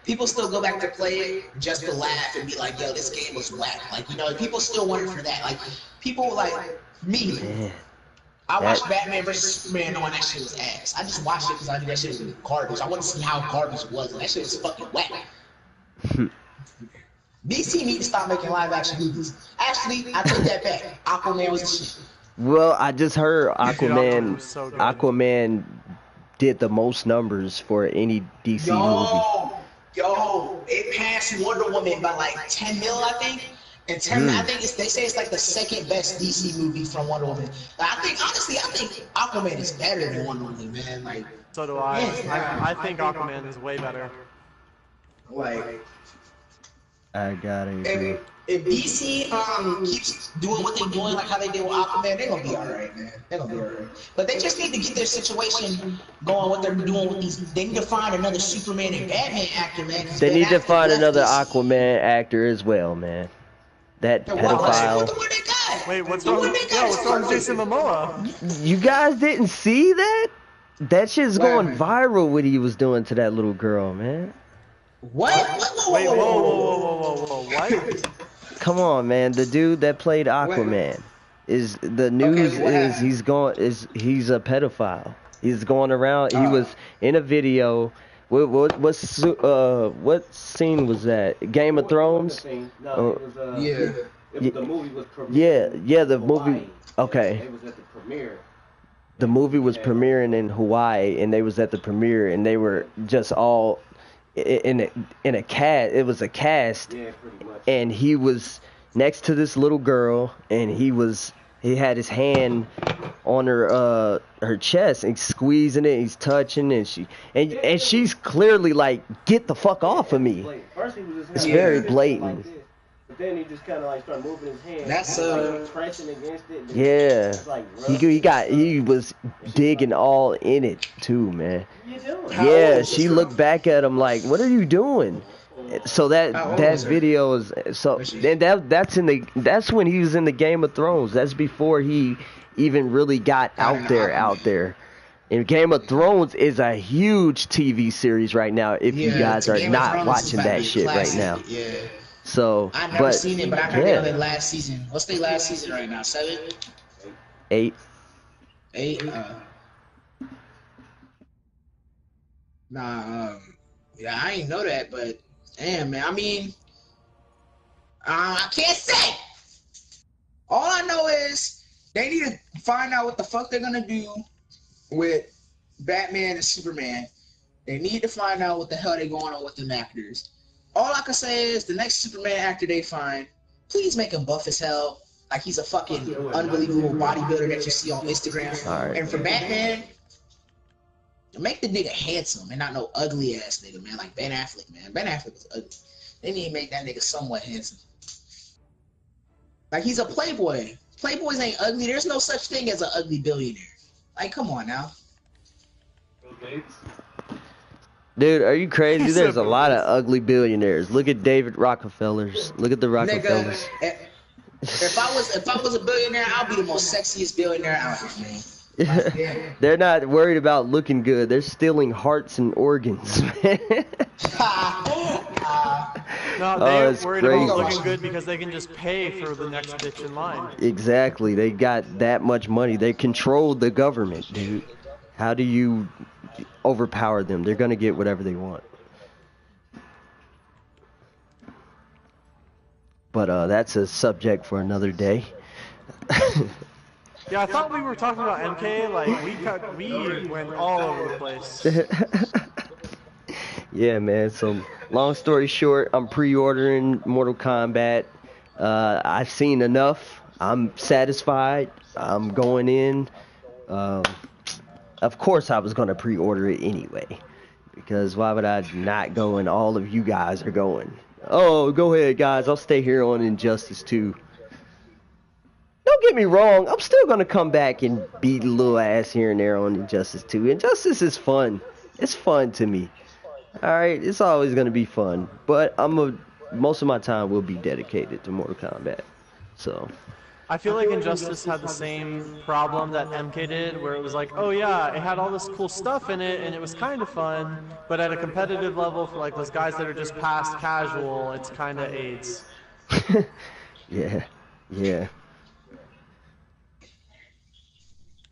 people still go back to play it just to laugh and be like, yo, this game was whack. Like, you know, people still want it for that. Like, people like me. Man, I watched Batman vs Superman knowing that shit was ass. I just watched it because I knew that shit was garbage. I wanted to see how garbage it was, and that shit was fucking whack. DC need to stop making live action movies. Actually, I take that back. Aquaman was the shit. well, I just heard Aquaman. was so good. Aquaman did the most numbers for any DC movie. Yo, it passed Wonder Woman by like 10 mil, I think. And 10, I think they say it's like the second best DC movie from Wonder Woman. But honestly, I think Aquaman is better than Wonder Woman, man. Like, So do I. I think Aquaman is way better. like. I gotta agree. If DC keeps doing what they're doing, like how they did with Aquaman, they're gonna be alright, man. They're gonna be alright. But they just need to get their situation going. What they're doing with these, they need to find another Superman and Batman actor, man. They need to find another Aquaman actor as well, man. That pedophile. Wait, what's wrong with Jason Momoa? You guys didn't see that? That shit's going viral what he was doing to that little girl, man. What? Wait, whoa, what? Come on, man. The dude that played Aquaman is the news is he's a pedophile. He's going around. He was in a video. What scene was that? Game of Thrones? No, it was the movie was premiering. Yeah, the movie. Okay. It was at the premiere. The movie was premiering in Hawaii, and they was at the premiere, and they were just all in a cast. It was a cast, Yeah, pretty much. and he was next to this little girl, and he had his hand on her chest and squeezing it. He's touching, and she's clearly like, "Get the fuck off of me!" First he was just It's very blatant. like this, but then he just kind of like started moving his hand. That's, like pressing against it. and Yeah, it's like rough. he was digging all in it too, man. What you doing? Yeah, she looked back at him like, "What are you doing?" So that video is and that's when he was in the Game of Thrones. That's before he even really got out there. And Game of Thrones is a huge TV series right now. If you guys are not watching that shit right now, so I've never seen it, but I heard the last season. What's the last season right now? 7, 8. 8. Yeah, I ain't know that, but damn, man. I mean, I can't say. All I know is they need to find out what the fuck they're gonna do with Batman and Superman. They need to find out what the hell they going on with them actors. All I can say is the next Superman actor they find, please make him buff as hell, like he's a fucking unbelievable bodybuilder that you see on Instagram. All right. And for Batman, make the nigga handsome and not no ugly ass nigga, man. Like Ben Affleck, man. Ben Affleck was ugly. They need to make that nigga somewhat handsome. Like, he's a playboy. Playboys ain't ugly. There's no such thing as an ugly billionaire. Like, come on now. Dude, are you crazy? There's a lot of ugly billionaires. Look at David Rockefellers. Look at the Rockefellers. Nigga, if I was a billionaire, I'd be the most sexiest billionaire out here, man. They're not worried about looking good. They're stealing hearts and organs, man. No, they're it's worried crazy. about looking good because they can just pay for the next bitch in line. Exactly. They got that much money. They control the government, dude. How do you overpower them? They're going to get whatever they want. But that's a subject for another day. Yeah, I thought we were talking about MK. Like, we went all over the place. Yeah, man. So, long story short, I'm pre-ordering Mortal Kombat. I've seen enough. I'm satisfied. I'm going in. Of course, I was going to pre-order it anyway. Because why would I not go and all of you guys are going? Oh, go ahead, guys. I'll stay here on Injustice 2. Don't get me wrong. I'm still going to come back and beat a little ass here and there on Injustice 2. Injustice is fun. it's fun to me. All right, it's always gonna be fun, but most of my time will be dedicated to Mortal Kombat. So I feel like Injustice had the same problem that MK did, where it was like, oh yeah, it had all this cool stuff in it, and it was kind of fun, but at a competitive level for like those guys that are just past casual, it's kind of AIDS. yeah, yeah.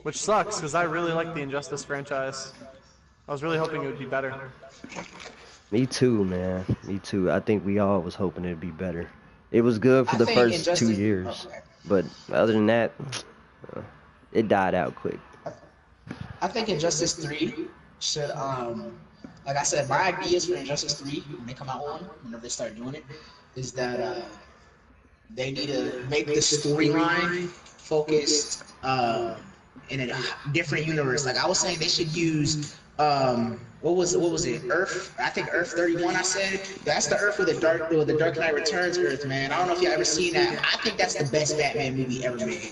Which sucks, because I really like the Injustice franchise. I was really hoping it would be better. Me too, man. Me too. I think we all was hoping it'd be better. It was good for I the think first Injustice- 2 years, okay. but other than that, it died out quick. I think Injustice 3 should, like I said, my ideas for Injustice 3, when they come out whenever they start doing it, is that they need to make the storyline focused in a different universe. Like I was saying, they should use, what was it? Earth? I think Earth 31. I said that's the Earth with the Dark Knight Returns Earth, man. I don't know if y'all ever seen that. I think that's the best Batman movie ever made,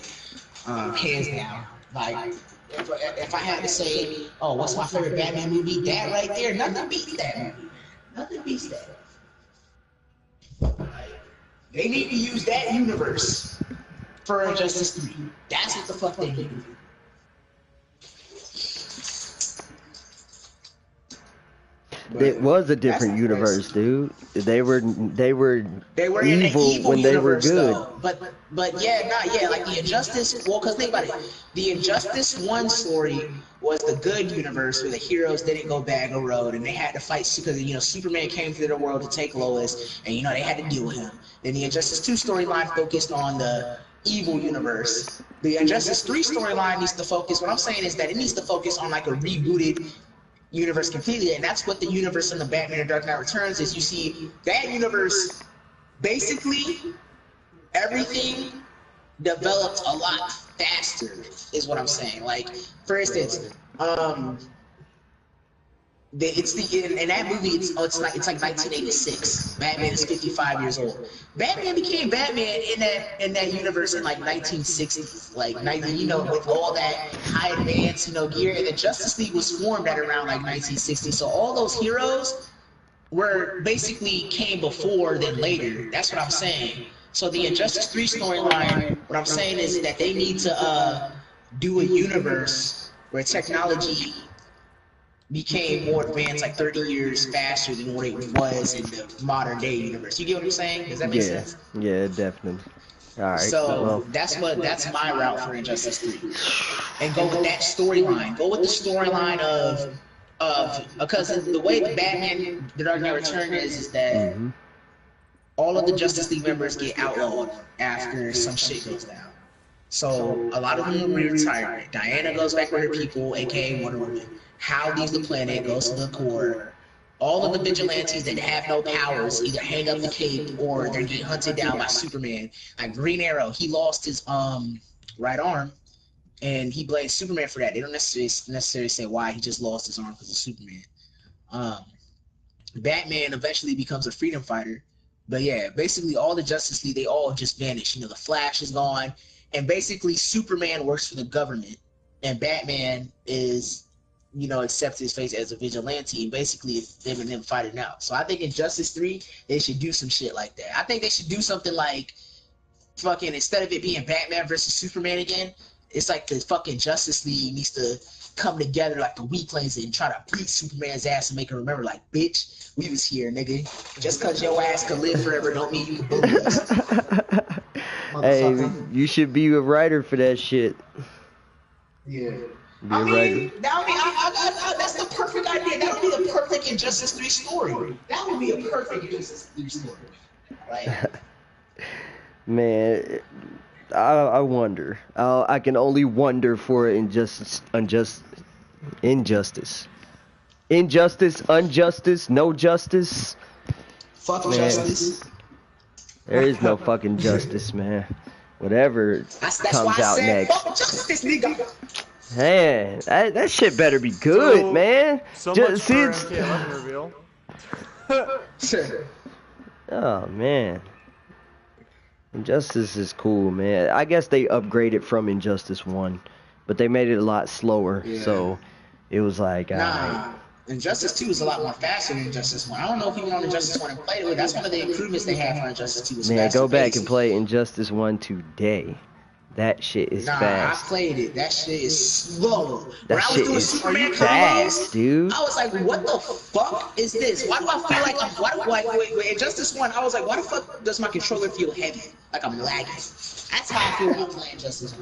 hands down. Like, if I had to say, oh, what's my favorite Batman movie? That right there, nothing beats that movie. Nothing beats that. They need to use that universe for Injustice 3. That's what the fuck they need to do. It was a different universe, dude. They were evil in the evil when they were universe, good. though. But yeah, not yet. Like the Injustice, well, because think about it. The Injustice 1 story was the good universe where the heroes didn't go bag a road and they had to fight because, you know, Superman came through the world to take Lois and, you know, they had to deal with him. Then the Injustice 2 storyline focused on the evil universe. The Injustice 3 storyline needs to focus, what I'm saying is that it needs to focus on like a rebooted universe completely, and that's what the universe in the Batman and Dark Knight Returns is. You see, that universe, basically, everything developed a lot faster, is what I'm saying. Like, for instance, in that movie, it's like 1986. Batman is 55 years old. Batman became Batman in that universe in like 1960s, like 90, you know, with all that high advanced, you know, gear. And the Justice League was formed at around like 1960. So all those heroes were basically came before than later. That's what I'm saying. So the Injustice 3 storyline, what I'm saying is that they need to do a universe where technology became more advanced, like 30 years faster than what it was in the modern day universe. You get what I'm saying? Does that make sense? Yeah, definitely. All right. So well, that's my route for Injustice 3, and go with that storyline. Go with the storyline of because the way the Batman The Dark Knight Returns is that all of the Justice League members get outlawed after some shit goes down. So a lot of them will retire. Diana goes back with her people, aka Wonder Woman. Hal leaves the planet, goes to the core. All of the vigilantes that have no powers either hang up the cape or they get hunted down by Superman. Like Green Arrow, he lost his right arm, and he blames Superman for that. They don't necessarily say why. He just lost his arm because of Superman. Batman eventually becomes a freedom fighter. But yeah, basically all the Justice League, they all just vanish. You know, the Flash is gone, and basically Superman works for the government, and Batman is, you know, accepts his face as a vigilante, and basically it's them and them fighting out. So I think in Justice 3, they should do some shit like that. I think they should do something like fucking, instead of it being Batman versus Superman again, it's like the fucking Justice League needs to come together like the weaklings and try to beat Superman's ass and make him remember, like, bitch, we was here, nigga. Just cause your ass can live forever don't mean you can bully us. hey, you should be a writer for that shit. Yeah. Be a writer. That's the perfect idea. That would be the perfect Injustice 3 story. That would be a perfect Injustice 3 story. Right? Man, I wonder. I can only wonder for injustice, no justice. Fuck Man. justice. There is no fucking justice, man. Whatever That's comes why I out said next. fuck justice, nigga. Man, that shit better be good, So- man. So Just, much see, for it's, MK11 reveal. oh man, Injustice is cool, man. I guess they upgraded from Injustice 1, but they made it a lot slower. Yeah. So it was like, Nah. Injustice 2 is a lot more faster than Injustice 1. I don't know if you went on Injustice 1 and played it, but that's one of the improvements they have for Injustice 2 is Man, faster go back pace. and play Injustice 1 today. That shit is Nah, fast. I played it. That shit is slow. That when I was shit doing is Superman fast, combos, dude. I was like, what the fuck is this? Why do I feel like wait, Injustice 1, I was like, why the fuck does my controller feel heavy? Like I'm lagging. That's how I feel when I'm playing Injustice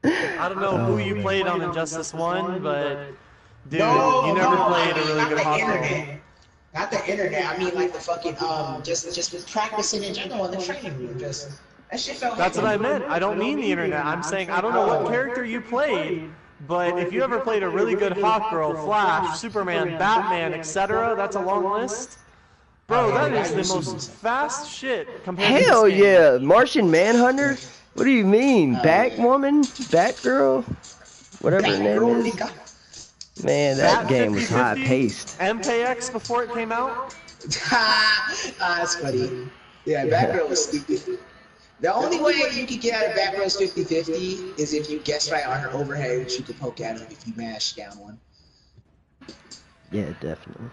1. I don't know who you played on Injustice 1, but dude, No, you never no, played I mean, a really not good the hot girl. internet. Not the internet. I mean like the fucking just practicing in general in the training room. Just that shit felt That's heavy. what I meant. I don't mean the internet. I'm saying I don't know what character you played, but if you ever played a really good Hawk Girl, Flash, Superman, Batman, etc., that's a long list. Bro, that is the most fast shit compared to Hell this game. yeah, Martian Manhunter? What do you mean? Batwoman? Batgirl? Whatever her name is. Man, that game was high paced. MKX before it came out? That's funny. Yeah, Batgirl was stupid. The only way you could get out of Batgirl's 50-50 is if you guess right on her overhead, which you could poke at her if you mash down one. Yeah, definitely.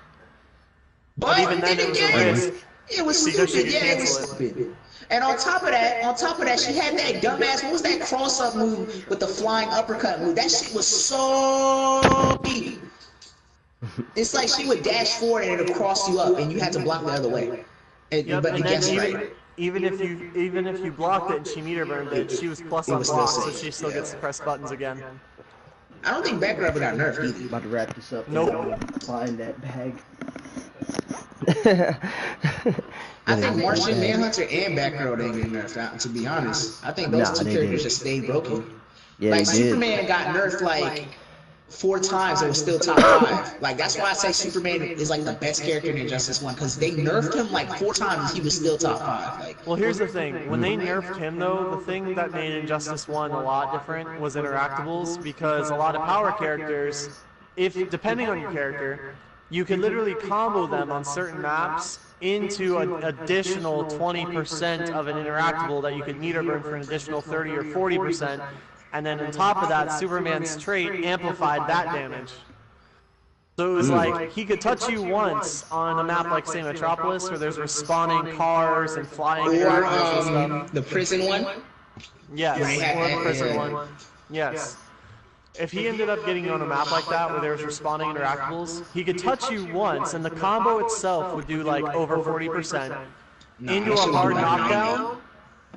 But even then, it was a risk. It was Because she stupid. could Yeah, it was cancel it. stupid. And on top of that, she had that dumbass. What was that cross-up move with the flying uppercut move? That shit was so deep. It's like she would dash forward and it'll cross you up, and you had to block the other way. Yep, But you and then guessed right. even if you blocked it and she meter burned it, she was plus on was still block, so safe, she still gets to press buttons again. I don't think Batgirl ever got nerfed either. About to wrap this up. Nope. Find that bag. I think Martian Manhunter and Batgirl didn't get nerfed out, to be honest. I think those Nah, two they characters didn't. just stayed broken. Yeah, Like, they did. Superman got nerfed like 4 times and was still top 5. Like, that's why I say Superman is like the best character in Injustice 1, because they nerfed him like 4 times and he was still top 5. Like, Well, here's the thing. When they nerfed him, though, the thing that made Injustice 1 a lot different was interactables, because a lot of power characters, depending on your character, you could literally combo them on certain maps into an additional 20% of an interactable that you could meter burn for an additional 30 or 40%, and then on top of that, Superman's trait amplified that damage. So it was like, he could touch you once on a map like, say, Metropolis, where there's respawning cars and flying or characters and stuff. the prison one. Yes, Yeah, or the prison yeah. one. Yes. If he ended up getting you on a map like that where there was respawning interactables, he could touch you once, and the combo itself would do like over 40%. Into a hard knockdown.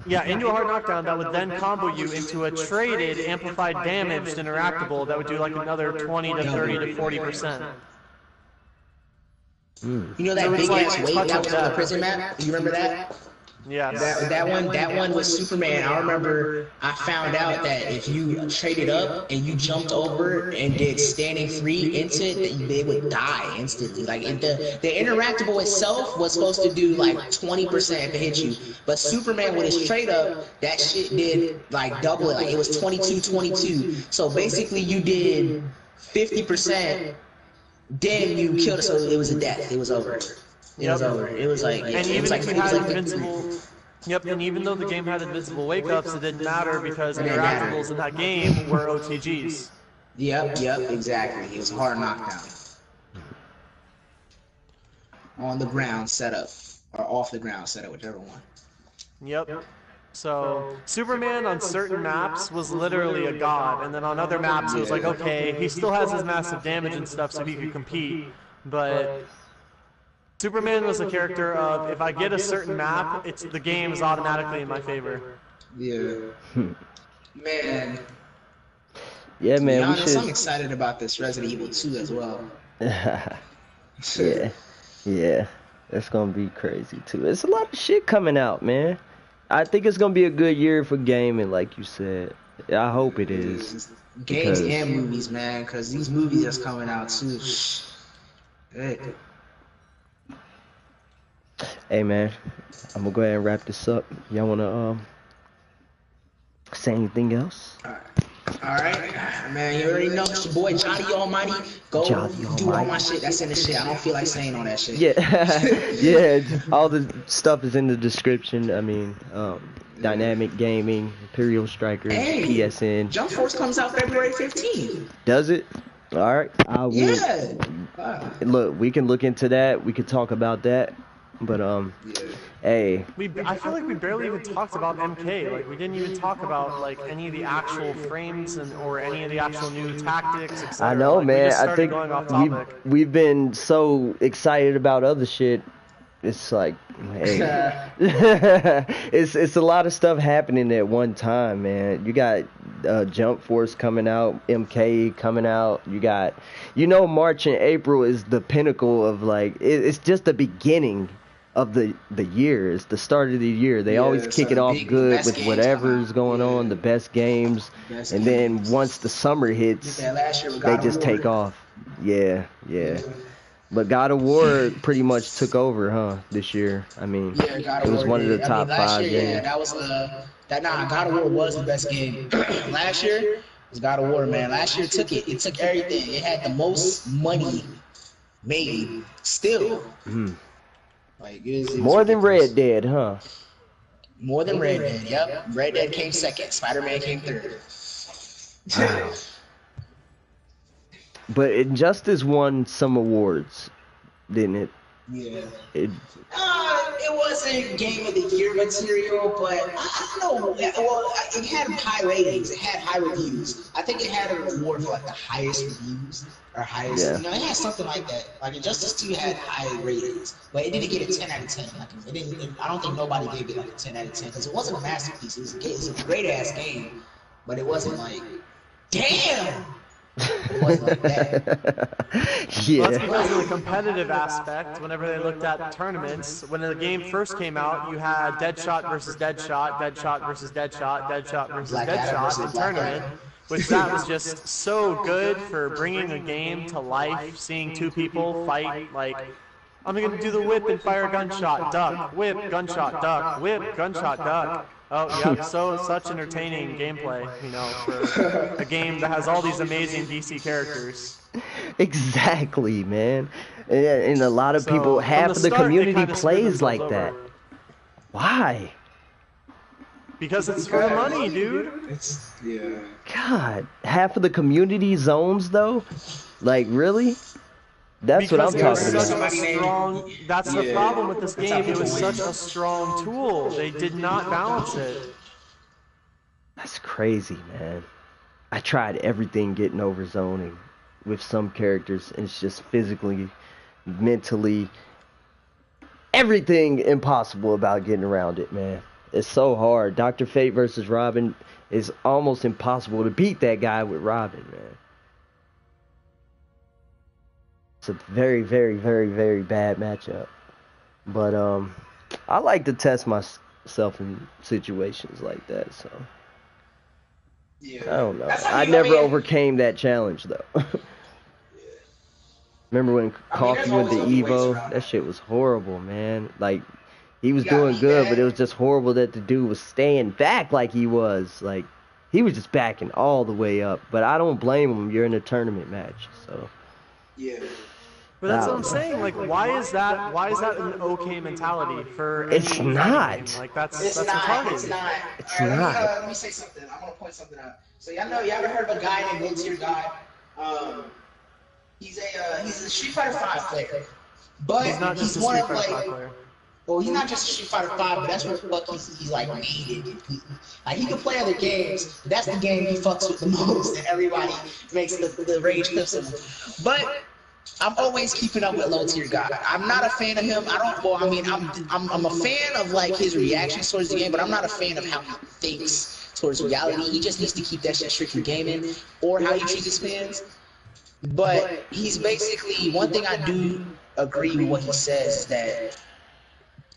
Yeah, into a hard knockdown that would then combo you into a traded, amplified, damaged interactable that would do like another 20 to 30 to 40%. You know that So it's big like ass wave touch that was of on the death. prison map? You remember that? Yes. That one was Superman. I remember I found out that if you traded up and you jumped over and did standing free into it, they would die instantly. Like the interactable itself was supposed to do like 20% if it hit you, but Superman with his trade up, that shit did like double it. Like it was 22. So basically you did 50%, then you killed it. So it was a death. It was over. It was over. It was like, And even if you had invincible, and even though the game had invincible wake-ups, it didn't matter because interactables in that game were OTGs. Yep, exactly. It was a hard knockdown. On the ground setup, or off the ground setup, whichever one. Yep. So, Superman on certain maps was literally a god, and then on other maps it was like, okay, he still has his massive damage and stuff so he could compete, but Superman was a character of, if I get a certain map, the game is automatically in my favor. Yeah. Man. Yeah, To be man, we honest, I'm should. excited about this Resident Evil 2 as well. Yeah, that's gonna be crazy too. It's a lot of shit coming out, man. I think it's gonna be a good year for gaming, like you said. I hope it is. Games Because- and movies, man, because these movies that's coming out too. Good. Hey, man, I'm gonna go ahead and wrap this up. Y'all wanna say anything else? Alright, man, you already know it's your boy JahtheAlmighty. Go do all my shit that's in the shit. I don't feel like saying all that shit. Yeah, yeah. All the stuff is in the description. I mean, Dynamic Gaming, Imperial Strikers, Hey, PSN. Jump Force comes out February 15th. Does it? All right, I will. Yeah. Look, we can look into that. We could talk about that. But hey, I feel like we barely even talked about MK. Like we didn't even talk about like any of the actual frames or any of the actual new tactics, etc. I know, like, man. We just I started think going off topic. we've been so excited about other shit. It's like, hey, it's a lot of stuff happening at one time, man. You got Jump Force coming out, MK coming out. You got, March and April is the pinnacle of like, it's just the beginning of the year. It's the start of the year. They always kick it off good with whatever's going on, the best games, and then once the summer hits, they just take off. Yeah. But God of War pretty much took over, huh, this year. I mean, God it was of War one of the did. top Last 5 year, games. Yeah, that was God of War was the best game. Last year was God of War, man. Last year took it. It took everything. It had the most money made still. Like it was More than ridiculous. Red Dead, huh? More than Red Dead, yep. Red Dead came second. Spider-Man came third. Wow. But Injustice won some awards, didn't it? Yeah. It wasn't Game of the Year material, but I don't know. Well, it had high ratings. It had high reviews. I think it had a award for like the highest reviews or highest. Yeah. It had something like that. Like Injustice 2 had high ratings, but it didn't get a 10 out of 10. Like it didn't. I don't think nobody gave it like a 10 out of 10 because it wasn't a masterpiece. It was a great ass game, but it wasn't like, damn. It wasn't like that. Yeah. Well, that's because of the competitive aspect. Whenever they looked at tournaments, when the game first came out, you had Deadshot versus Deadshot, Deadshot versus Deadshot, Deadshot versus Deadshot in tournament, which that was just so good for bringing a game to life, seeing two people fight like, I'm going to do the whip and fire gunshot, duck, whip, gunshot, duck, whip, gunshot, duck. Oh, yeah, such entertaining gameplay, for a game that has all these amazing DC characters. Exactly, man. And a lot of So, people, from half of the start, they community kinda screwed plays like themselves that. over. Why? Because it's for the money, dude. Yeah. God, half of the community zones though? Like, really? That's what I'm Because talking it was about. such a strong. That's the problem with this game. It was such a strong tool. They did not balance it. That's crazy, man. I tried everything getting over zoning with some characters, and it's just physically, mentally, everything impossible about getting around it, man. It's so hard. Dr. Fate versus Robin is almost impossible to beat that guy with Robin, man. It's a very, very, very, very bad matchup. But I like to test myself in situations like that, so Yeah. I don't know. I never overcame that challenge though. Remember when Coffee went to Evo? That shit was horrible, man. Like, he was doing good, but it was just horrible that the dude was staying back like he was. Like, he was just backing all the way up. But I don't blame him. You're in a tournament match, so. Yeah. But that's what I'm saying. Like, why is that an okay mentality for any It's fighting not. game? Like, that's It's retarded. It's not. It's All right, not. Let me say something. I'm gonna point something out. So y'all ever heard of a guy named Low Tier God? He's a Street Fighter 5 player, but He's not just a one Street of Fighter like. 5 player. Well, he's not just a Street Fighter 5, but that's what the fuck he's like made it completely. Like, he can play other games, but that's the game he fucks with the most, and everybody makes the rage clips of him. But I'm always keeping up with Low Tier God. I'm not a fan of him. I'm a fan of like his reactions towards the game, but I'm not a fan of how he thinks towards reality. He just needs to keep that shit strictly gaming, or how he treats his fans. But he's basically, one thing I do agree with what he says is that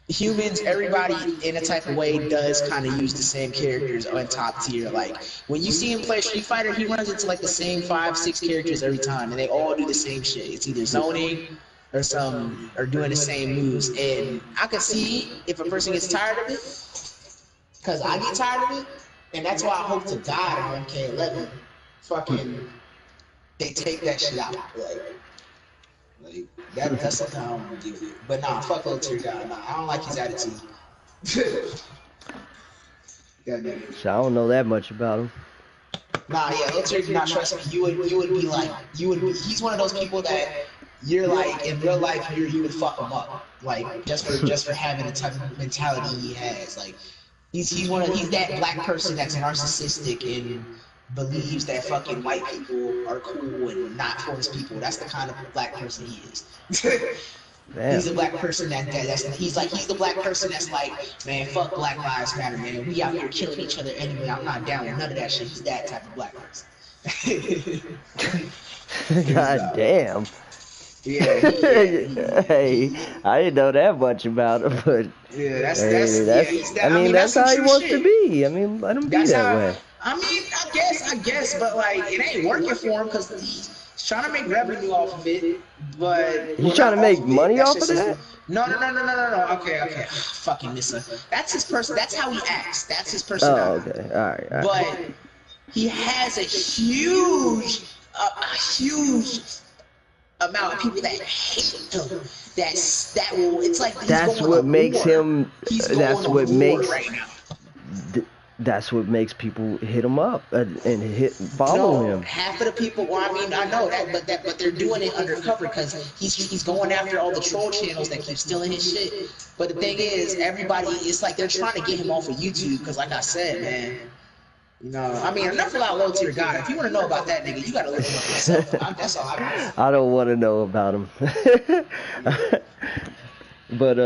humans, everybody in a type of way does kind of use the same characters on top tier. Like, when you see him play Street Fighter, he runs into like the same 5-6 characters every time, and they all do the same shit. It's either zoning or doing the same moves. And I can see if a person gets tired of it, because I get tired of it, and that's why I hope to God in MK11 fucking they take that shit out. Like that's something I don't want to deal with. But nah, fuck Low Tier God. Nah, I don't like his attitude. Goddamn. So I don't know that much about him. Nah, yeah, Low Tier, not trust me. You would be like, he's one of those people that you're like in real life you would fuck him up, like just for having the type of mentality he has. Like he's that black person that's narcissistic and believes that fucking white people are cool and not towards people. That's the kind of black person he is. He's a black person he's the black person that's like, man, fuck Black Lives Matter, man. We out here killing each other anyway. I'm not down with none of that shit. He's that type of black person. God damn. Yeah. Hey, I didn't know that much about him, but Yeah, that's how he true wants shit. to be. I mean, let him be that way. I mean, I guess, but like, it ain't working for him because he's trying to make revenue off of it. But He's trying to make money off of that? No. Okay. Fucking Nissa. That's his person. That's how he acts. That's his Oh, personality. okay. All right. But he has a huge amount of people that hate him. It's like he's That's going what to makes war. him. He's That's going what to war makes. right now. That's what makes people hit him up and follow him. Half of the people. Well, I mean, I know that, but they're doing it undercover because he's going after all the troll channels that keep stealing his shit. But the thing is, everybody, it's like they're trying to get him off of YouTube because, like I said, man. You know, I mean, enough about low tier God. If you want to know about that nigga, you gotta look him up yourself. That's all I know. I don't want to know about him. But